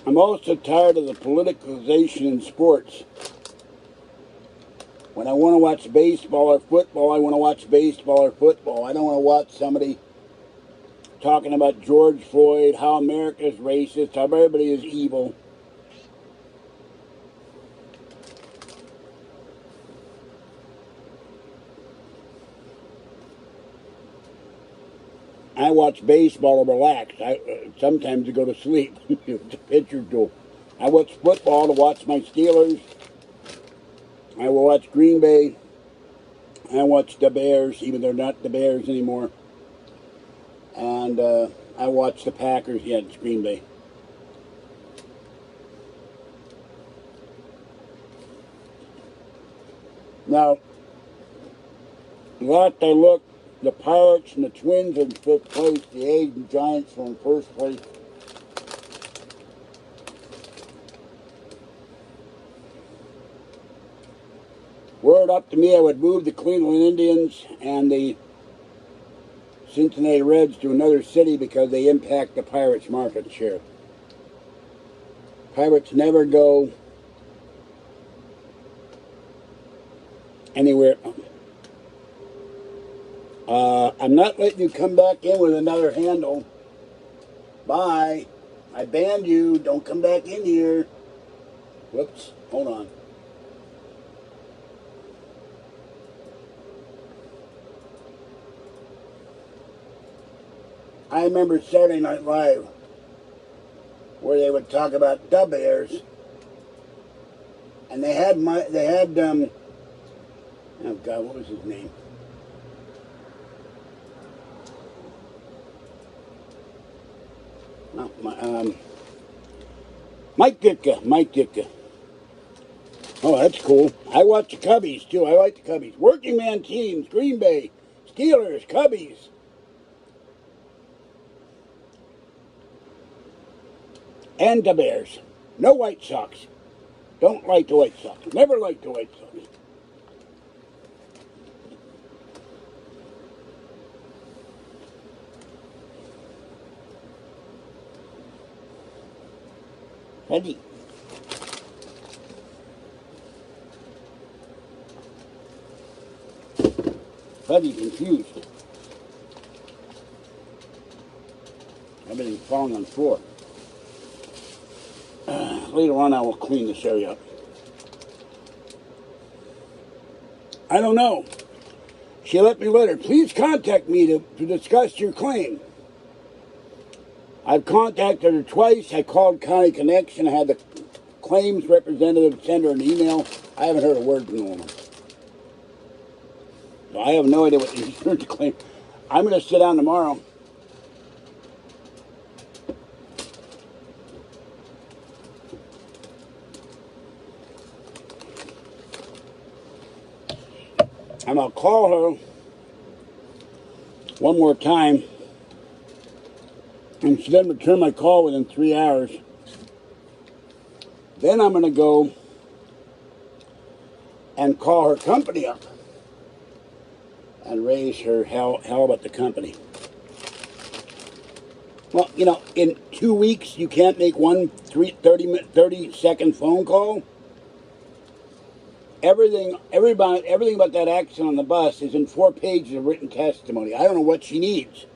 I'm also tired of the politicalization in sports. When I want to watch baseball or football, I want to watch baseball or football. I don't want to watch somebody talking about George Floyd, how America's racist, how everybody is evil. I watch baseball to relax. Sometimes to go to sleep. It's a pitcher's duel. I watch football to watch my Steelers. I will watch Green Bay. I watch the Bears, even though they're not the Bears anymore. And I watch the Packers. Yeah, it's Green Bay. Now, last I looked, the Pirates and the Twins are in fifth place. The A's and Giants are in first place. Were it up to me, I would move the Cleveland Indians and the Cincinnati Reds to another city because they impact the Pirates' market share. Pirates never go anywhere. I'm not letting you come back in with another handle. Bye. I banned you. Don't come back in here. Whoops. Hold on. I remember Saturday Night Live where they would talk about the Bears, and they had oh God, what was his name? Mike Ditka. Oh, that's cool. I watch the Cubbies too. I like the Cubbies. Working man teams: Green Bay, Steelers, Cubbies. And the Bears. No White Sox. Don't like the White Sox. Never liked the White Sox. Eddie. Buddy confused. Everything's falling on the floor. Later on I will clean this area up. I don't know. She left me a letter. Please contact me to discuss your claim. I've contacted her twice. I called County Connection. I had the claims representative send her an email. I haven't heard a word from the woman. So I have no idea what the insurance claim. I'm going to sit down tomorrow. And I'll call her one more time, and she doesn't return my call within 3 hours. Then I'm going to go and call her company up and raise her hell about the company. Well, you know, in 2 weeks, you can't make one 30-second phone call. Everything about that accident on the bus is in 4 pages of written testimony. I don't know what she needs.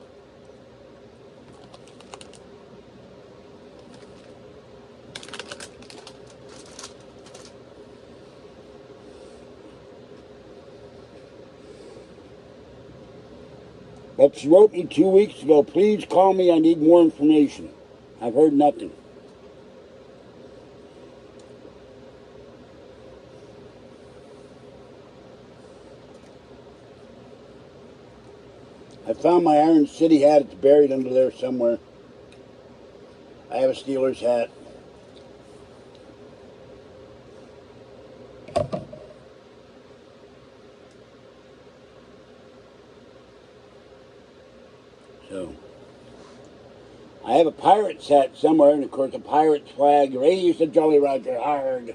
But she wrote me 2 weeks ago, please call me, I need more information. I've heard nothing. I found my Iron City hat. It's buried under there somewhere. I have a Steelers hat. So, I have a Pirates hat somewhere, and of course a Pirates flag. Raise the Jolly Roger, hard.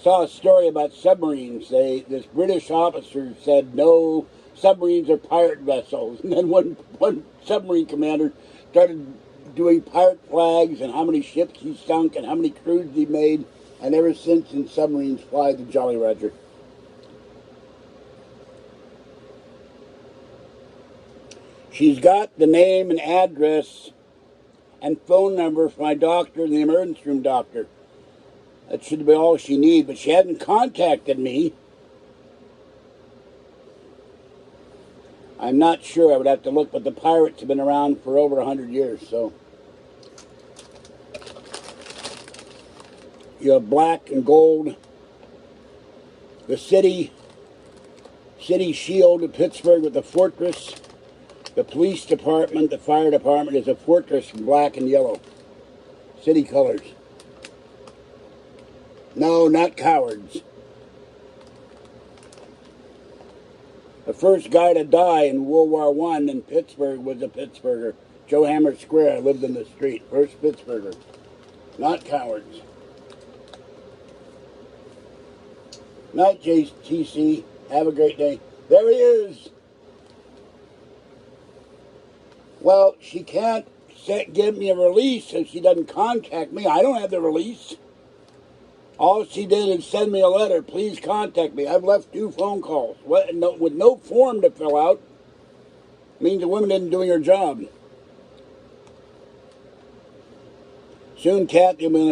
Saw a story about submarines. This British officer said no, submarines are pirate vessels. And then one submarine commander started doing pirate flags and how many ships he sunk and how many crews he made. And ever since, in submarines fly the Jolly Roger. She's got the name and address and phone number for my doctor and the emergency room doctor. That should be all she needs, but she hasn't contacted me. I'm not sure. I would have to look, but the Pirates have been around for over 100 years, so. You have black and gold. The city shield of Pittsburgh with the fortress. The police department, the fire department is a fortress in black and yellow. City colors. No, not cowards. The first guy to die in World War I in Pittsburgh was a Pittsburgher. Joe Hammer Square. I lived in the street. First Pittsburgher. Not cowards. Night, JTC. Have a great day. There he is. Well, she can't give me a release if she doesn't contact me. I don't have the release. All she did is send me a letter. Please contact me. I've left 2 phone calls. With no form to fill out. Means the woman isn't doing her job. Soon Kathy will be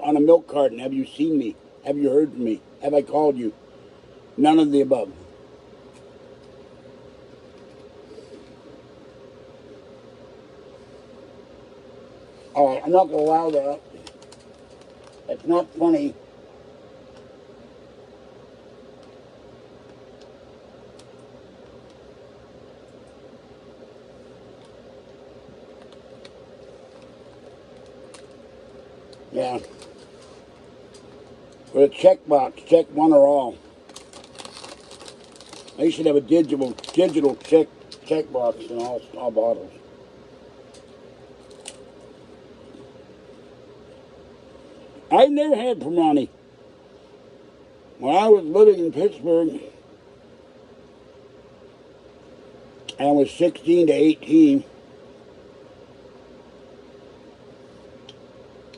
on a milk carton. Have you seen me? Have you heard from me? Have I called you? None of the above. All right, I'm not going to allow that. It's not funny. Yeah. For a checkbox, check one or all. They should have a digital checkbox in all bottles. I've never had Paranormal. When I was living in Pittsburgh, and I was 16 to 18,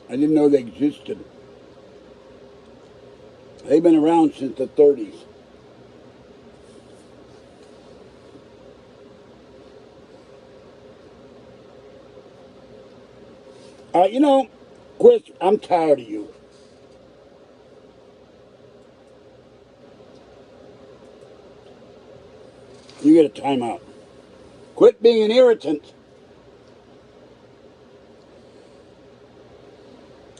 I didn't know they existed. They've been around since the 30s. You know, Chris, I'm tired of you. You get a timeout. Quit being an irritant.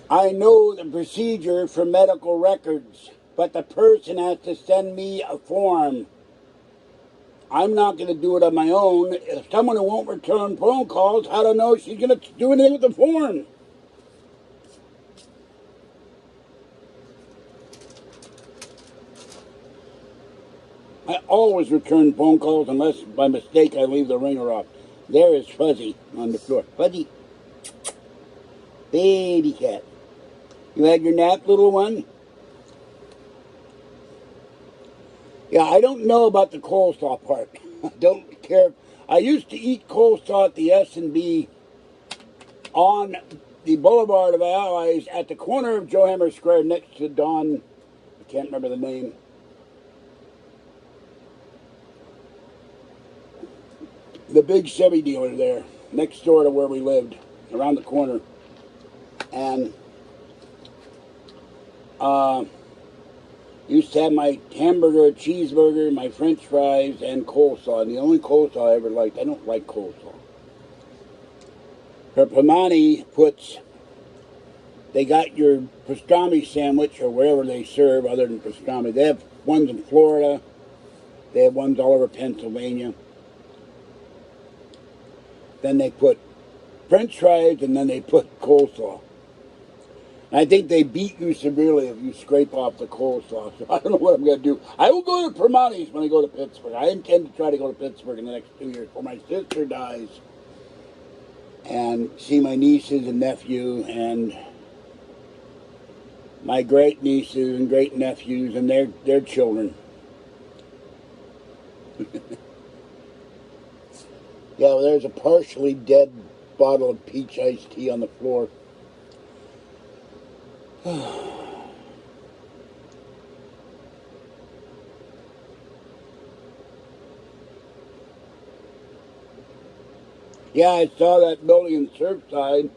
I know the procedure for medical records, but the person has to send me a form. I'm not going to do it on my own. If someone who won't return phone calls, I don't know if she's going to do anything with the form. I always return phone calls unless by mistake I leave the ringer off. There is Fuzzy on the floor. Fuzzy. Baby cat. You had your nap, little one? Yeah, I don't know about the coleslaw part. Don't care. I used to eat coleslaw at the S&B on the Boulevard of Allies at the corner of Joe Hammer Square next to Don, I can't remember the name. The big Chevy dealer there, next door to where we lived, around the corner. And used to have my hamburger, cheeseburger, my french fries, and coleslaw. And the only coleslaw I ever liked, I don't like coleslaw. Her Pamani puts, they got your pastrami sandwich or wherever they serve other than pastrami. They have ones in Florida. They have ones all over Pennsylvania. Then they put french fries and then they put coleslaw. I think they beat you severely if you scrape off the coleslaw. So I don't know what I'm going to do. I will go to Permani's when I go to Pittsburgh. I intend to try to go to Pittsburgh in the next 2 years before my sister dies and see my nieces and nephew and my great nieces and great nephews and their children. Yeah, well, there's a partially dead bottle of peach iced tea on the floor. Yeah, I saw that building in Surfside.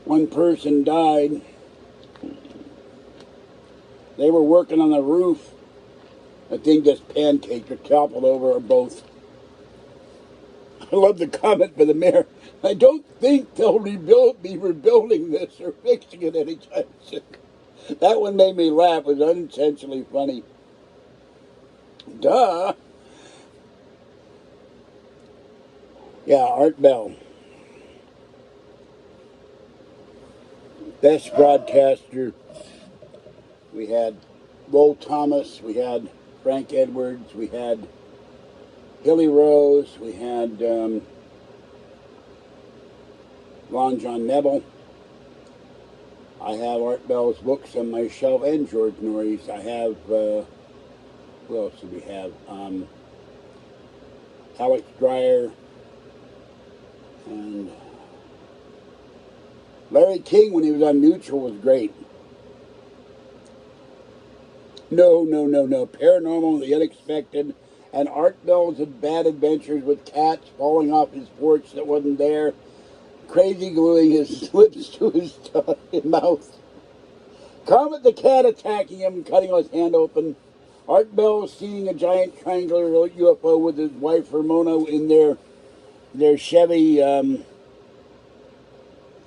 One person died. They were working on the roof. I think just pancaked or toppled over or both. I love the comment by the mayor. I don't think they'll be rebuilding this or fixing it anytime soon. That one made me laugh. It was unintentionally funny. Duh. Yeah, Art Bell. Best broadcaster. We had Lowell Thomas. We had Frank Edwards. We had Hilly Rose. We had Lon John Neville. I have Art Bell's books on my shelf and George Norrie's. I have, who else do we have? Alex Dreyer and Larry King when he was on Neutral was great. No. Paranormal, The Unexpected, and Art Bell's Bad Adventures with cats falling off his porch that wasn't there. Crazy gluing his lips to his mouth. Comet the cat attacking him and cutting his hand open. Art Bell seeing a giant triangular UFO with his wife Ramona in their Chevy,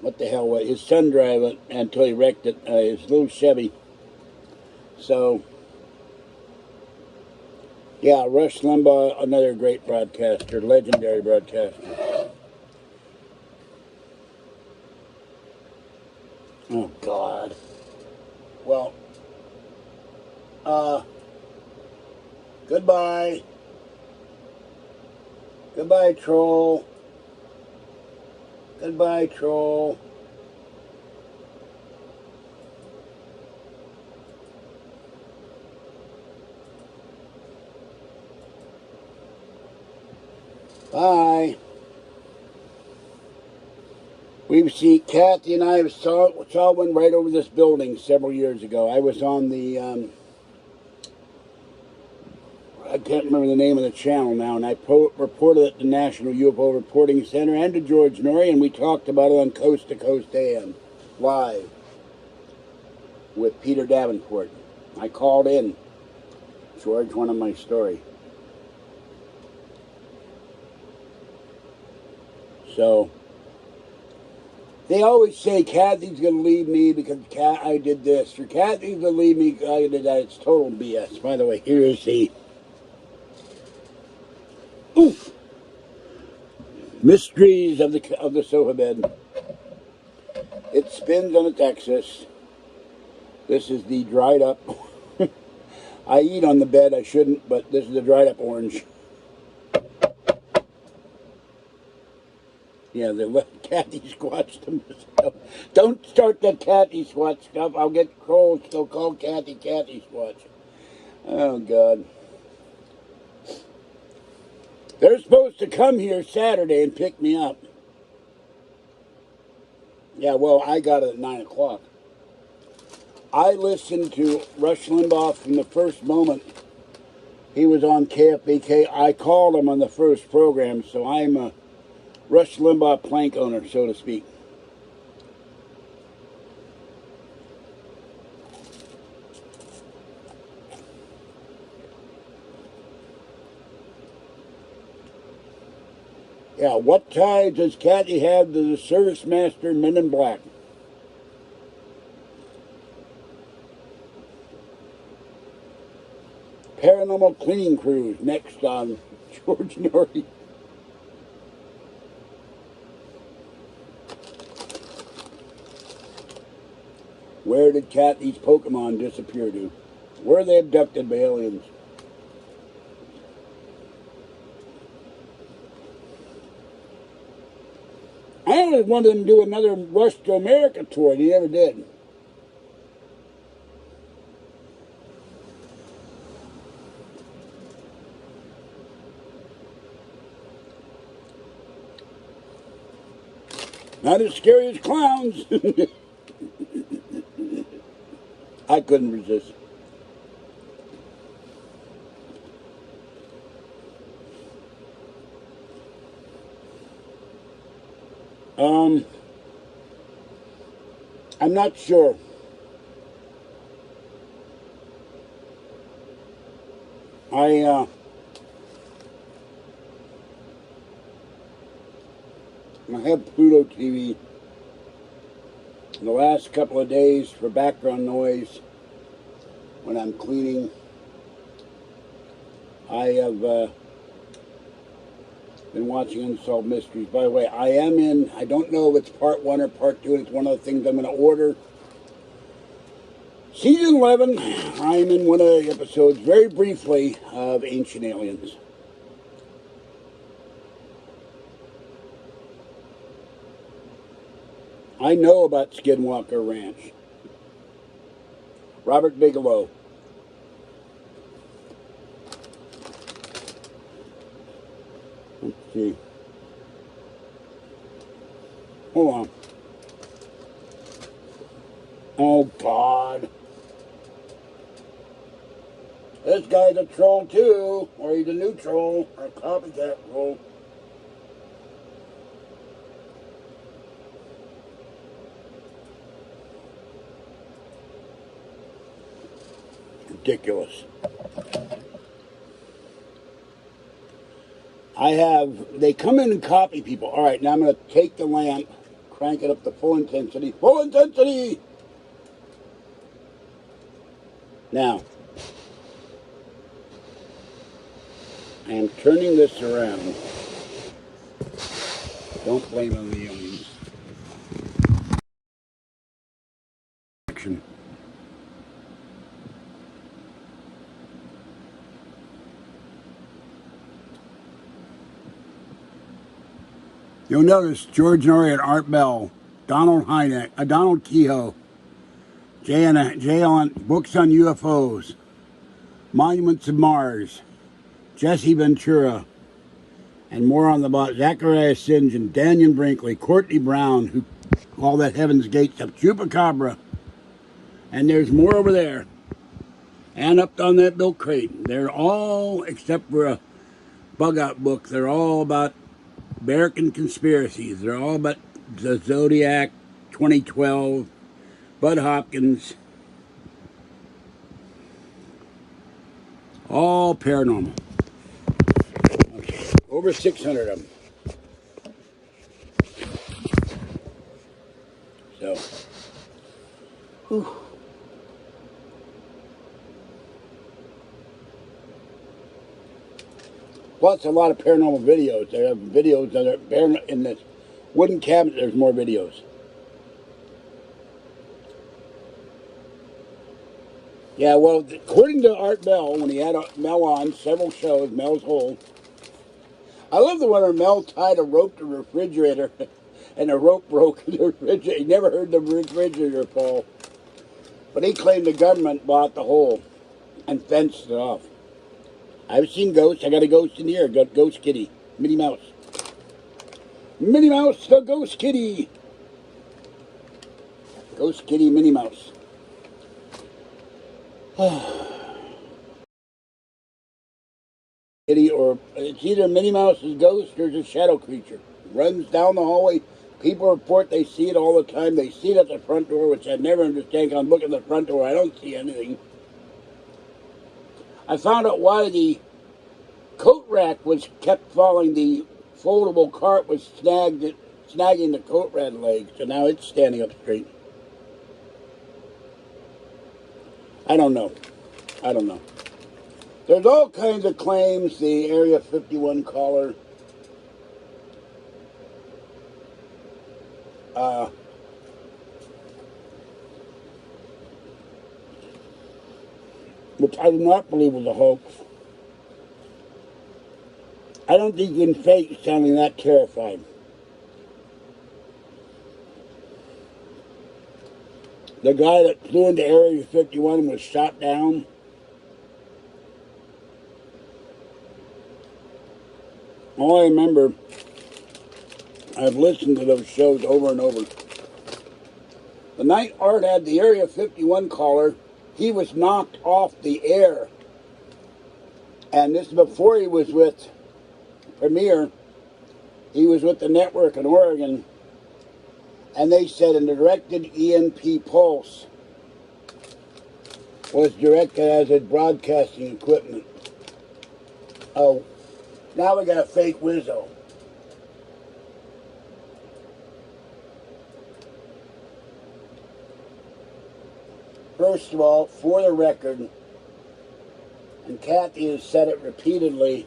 what the hell, his son drove it until he wrecked it, his little Chevy. So, yeah, Rush Limbaugh, another great broadcaster, legendary broadcaster. Oh, God. Well, goodbye. Goodbye, troll. Goodbye, troll. Bye. We've seen, Kathy and I saw one right over this building several years ago. I was on the, I can't remember the name of the channel now, and I reported at the National UFO Reporting Center and to George Norrie, and we talked about it on Coast to Coast AM, live, with Peter Davenport. I called in. George wanted my story. So, they always say Kathy's going to leave me because I did this, or Kathy's going to leave me because I did that. It's total BS. By the way, here is the mysteries of the sofa bed. It spins on its axis. This is the dried up. I eat on the bed. I shouldn't, but this is the dried up orange. Yeah, the Kathy Squatch to myself. Don't start that Kathy Squatch stuff. I'll get trolls. They'll call Kathy Squatch. Oh, God. They're supposed to come here Saturday and pick me up. Yeah, well, I got it at 9 o'clock. I listened to Rush Limbaugh from the first moment he was on KFBK. I called him on the first program, so I'm a Rush Limbaugh plank owner, so to speak. Yeah, what ties does Kathy have to the Service Master Men in Black? Paranormal cleaning crews next on George Norrie. Where did Kathy's Pokemon disappear to? Were they abducted by aliens? I always wanted him to do another Rush to America tour, and he never did. Not as scary as clowns. I couldn't resist. I'm not sure. I have Pluto TV. In the last couple of days for background noise when I'm cleaning, I have been watching Unsolved Mysteries. By the way, I don't know if it's part 1 or part 2, and it's one of the things I'm going to order. Season 11, I'm in one of the episodes, very briefly, of Ancient Aliens. I know about Skinwalker Ranch. Robert Bigelow. Let's see. Hold on. Oh, God. This guy's a troll, too. Or he's a new troll. Or a copycat troll. Ridiculous. They come in and copy people. All right, now I'm going to take the lamp, crank it up to full intensity. Full intensity! Now, I am turning this around. Don't blame it on the aliens. You'll notice George Norrie and Art Bell, Donald Kehoe, Jay Allen, books on UFOs, Monuments of Mars, Jesse Ventura, and more on the bot. Zachariah St. John, Daniel Brinkley, Courtney Brown, who all that Heaven's Gate stuff, Chupacabra, and there's more over there. And up on that milk crate. They're all, except for a bug out book, they're all about American conspiracies. They're all about the Zodiac, 2012, Bud Hopkins, all paranormal. Okay, over 600 of them. So, whew. Plus a lot of paranormal videos. There are videos that are in this wooden cabinet. There's more videos. Yeah, well, according to Art Bell, when he had Mel on several shows, Mel's Hole. I love the one where Mel tied a rope to a refrigerator and the rope broke in the refrigerator. He never heard the refrigerator fall. But he claimed the government bought the hole and fenced it off. I've seen ghosts. I got a ghost in here. I got Ghost Kitty. Minnie Mouse. Minnie Mouse, the Ghost Kitty. Ghost Kitty, Minnie Mouse. Kitty, or it's either Minnie Mouse's ghost or it's a shadow creature. Runs down the hallway. People report they see it all the time. They see it at the front door, which I never understand. I'm looking at the front door. I don't see anything. I found out why the coat rack was kept falling. The foldable cart was snagging the coat rack leg, so now it's standing up straight. I don't know. There's all kinds of claims. The Area 51 caller. Which I do not believe was a hoax. I don't think you can fake sounding that terrified. The guy that flew into Area 51 was shot down. All I remember, I've listened to those shows over and over. The night Art had the Area 51 caller, he was knocked off the air. And this is before he was with Premier. He was with the network in Oregon. And they said a directed EMP pulse was directed as a broadcasting equipment. Oh, now we got a fake Wizzo. First of all, for the record, and Kathy has said it repeatedly,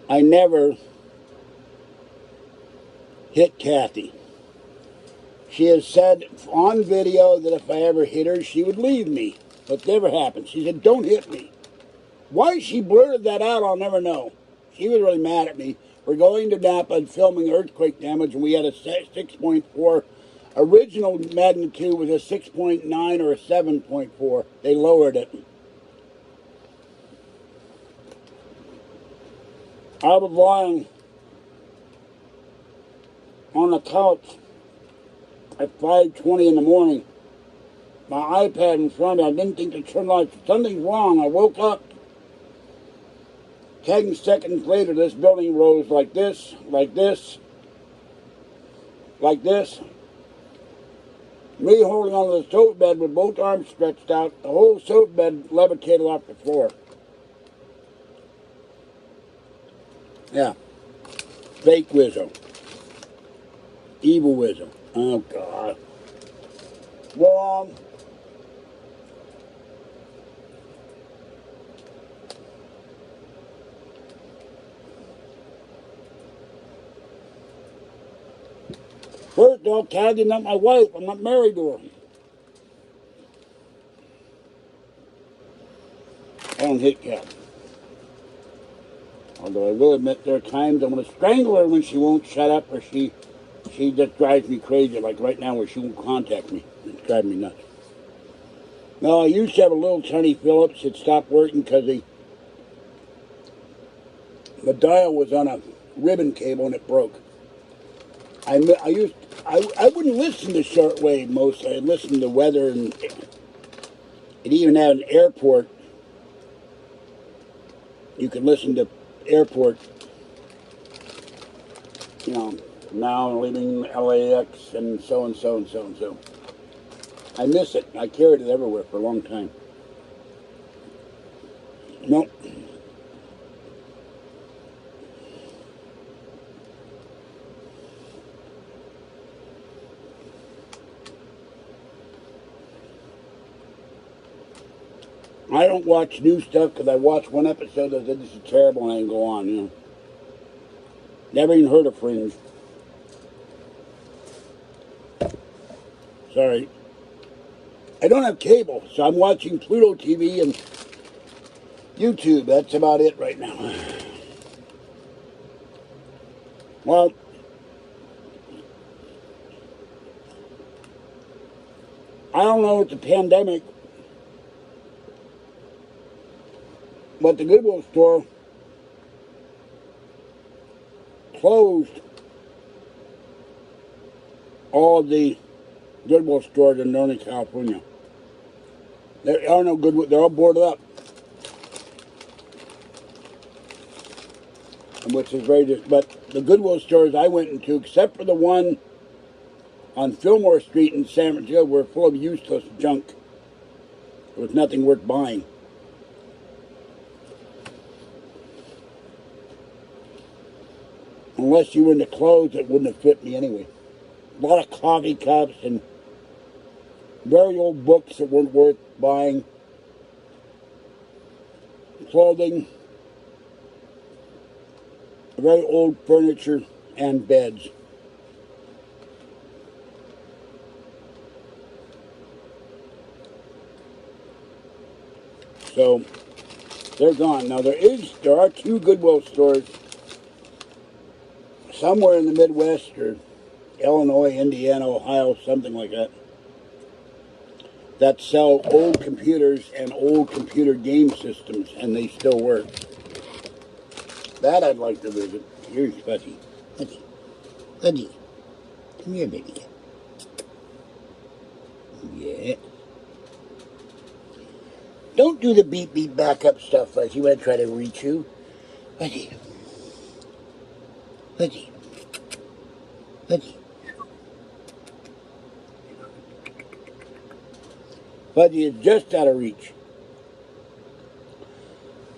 I never hit Kathy. She has said on video that if I ever hit her, she would leave me. But never happened. She said, don't hit me. Why she blurted that out, I'll never know. She was really mad at me. We're going to Napa and filming earthquake damage, and we had a 6.4. Original magnitude was a 6.9 or a 7.4. They lowered it. I was lying on the couch at 5:20 in the morning. My iPad in front of me. I didn't think to turn on. Something's wrong. I woke up. 10 seconds later, this building rose like this, like this, like this. Me holding onto the sofa bed with both arms stretched out. The whole sofa bed levitated off the floor. Yeah. Fake Wizzo. Evil Wizzo. Oh, God. Wrong. First off, Kathy's not my wife. I'm not married to her. I don't hit Kathy. Although I will admit there are times I'm going to strangle her when she won't shut up, or she just drives me crazy, like right now where she won't contact me. It's driving me nuts. Now, I used to have a little tiny Phillips. It stopped working because the dial was on a ribbon cable and it broke. I wouldn't listen to shortwave mostly. I'd listen to weather, and it even had an airport. You could listen to airport, you know, now leaving LAX and so and so and so and so. I miss it. I carried it everywhere for a long time. Nope. I don't watch new stuff because I watched one episode that said this is terrible and I can go on, you know. Never even heard of Fringe. Sorry. I don't have cable, so I'm watching Pluto TV and YouTube. That's about it right now. Well, I don't know, it's a pandemic, but the Goodwill store closed all of the Goodwill stores in Northern California. There are no Goodwill, they're all boarded up. Which is very, but the Goodwill stores I went into, except for the one on Fillmore Street in San Francisco, were full of useless junk. There was nothing worth buying. Unless you were into clothes, that wouldn't have fit me anyway. A lot of coffee cups and very old books that weren't worth buying. Clothing. Very old furniture and beds. So they're gone. Now there are two Goodwill stores somewhere in the Midwest or Illinois, Indiana, Ohio, something like that sell old computers and old computer game systems, and they still work. That I'd like to visit. Here's Fuzzy. Fuzzy. Fuzzy. Come here, baby. Yeah. Don't do the beep beep backup stuff, Fuzzy, when I try to reach you. Fuzzy. Fuzzy. Fuzzy. Fuzzy is just out of reach.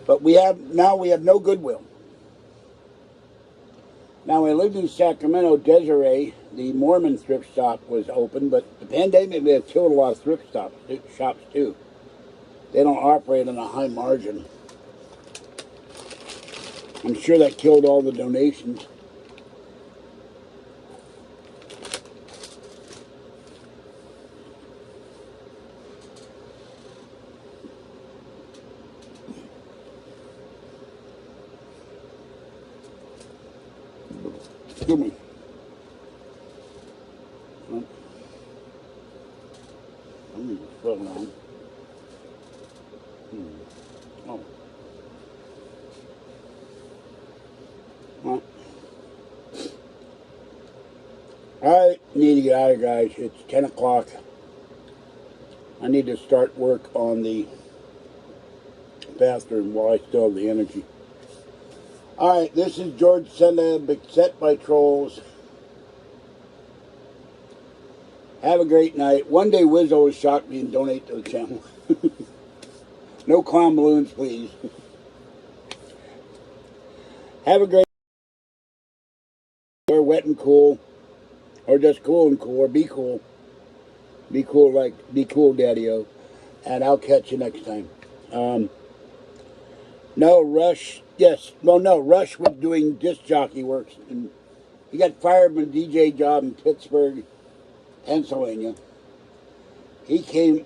But we have no Goodwill. Now, when I lived in Sacramento, Desiree, the Mormon thrift shop, was open, but the pandemic may have killed a lot of thrift shops too. They don't operate on a high margin. I'm sure that killed all the donations. Excuse me. I'm going to throw it on. Oh. Well, I need to get out of here, guys. It's 10 o'clock. I need to start work on the bathroom while I still have the energy. Alright, this is George Senda, beset by trolls. Have a great night. One day Wiz always shock me and donate to the channel. No clown balloons, please. Have a great night. Or wet and cool. Or just cool and cool. Or be cool. Be cool, Daddy-O. And I'll catch you next time. No, Rush. Yes. Well, no, Rush was doing disc jockey work. And he got fired from a DJ job in Pittsburgh, Pennsylvania. He came,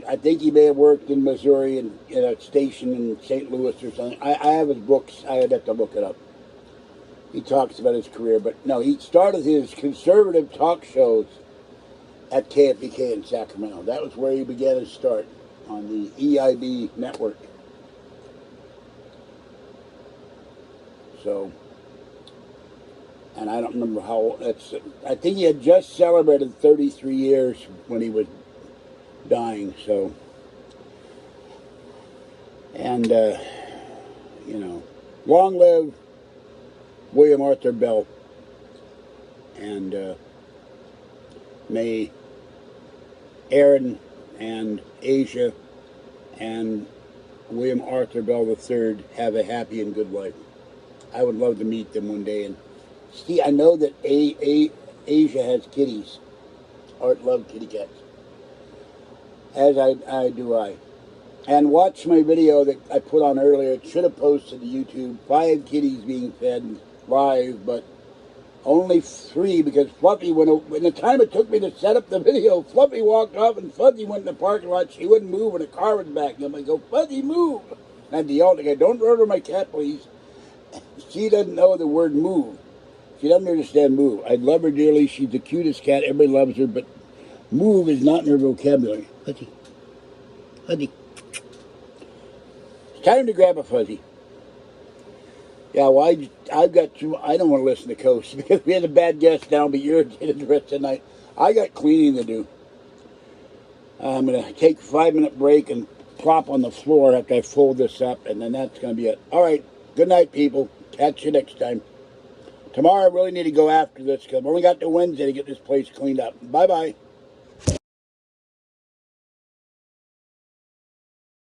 I think he may have worked in Missouri in a station in St. Louis or something. I have his books. I'd have to look it up. He talks about his career. But no, he started his conservative talk shows at KFBK in Sacramento. That was where he began his start on the EIB network. So, and I don't remember how, I think he had just celebrated 33 years when he was dying, so, and, you know, long live William Arthur Bell, and may Aaron and Asia and William Arthur Bell III have a happy and good life. I would love to meet them one day. And see, I know that Asia has kitties. Art loves kitty cats. As I do. And watch my video that I put on earlier. It should have posted to YouTube. 5 kitties being fed live, but only 3 because Fluffy, when the time it took me to set up the video, Fluffy walked off and Fuzzy went in the parking lot. She wouldn't move when the car was back. And I'm like, go, Fuzzy, move. And I had to yell at the guy, don't murder my cat, please. She doesn't know the word move. She doesn't understand move. I love her dearly. She's the cutest cat. Everybody loves her, but Move is not in her vocabulary. Fuzzy. Fuzzy. It's time to grab a fuzzy. Yeah, well, I've got to, I don't want to listen to Coast because we had a bad guest now, but you're irritated the rest of the night. I got cleaning to do. I'm going to take a 5-minute break and plop on the floor after I fold this up, and then that's going to be it. All right, good night, people. Catch you next time. Tomorrow I really need to go after this because I've only got till Wednesday to get this place cleaned up. Bye-bye.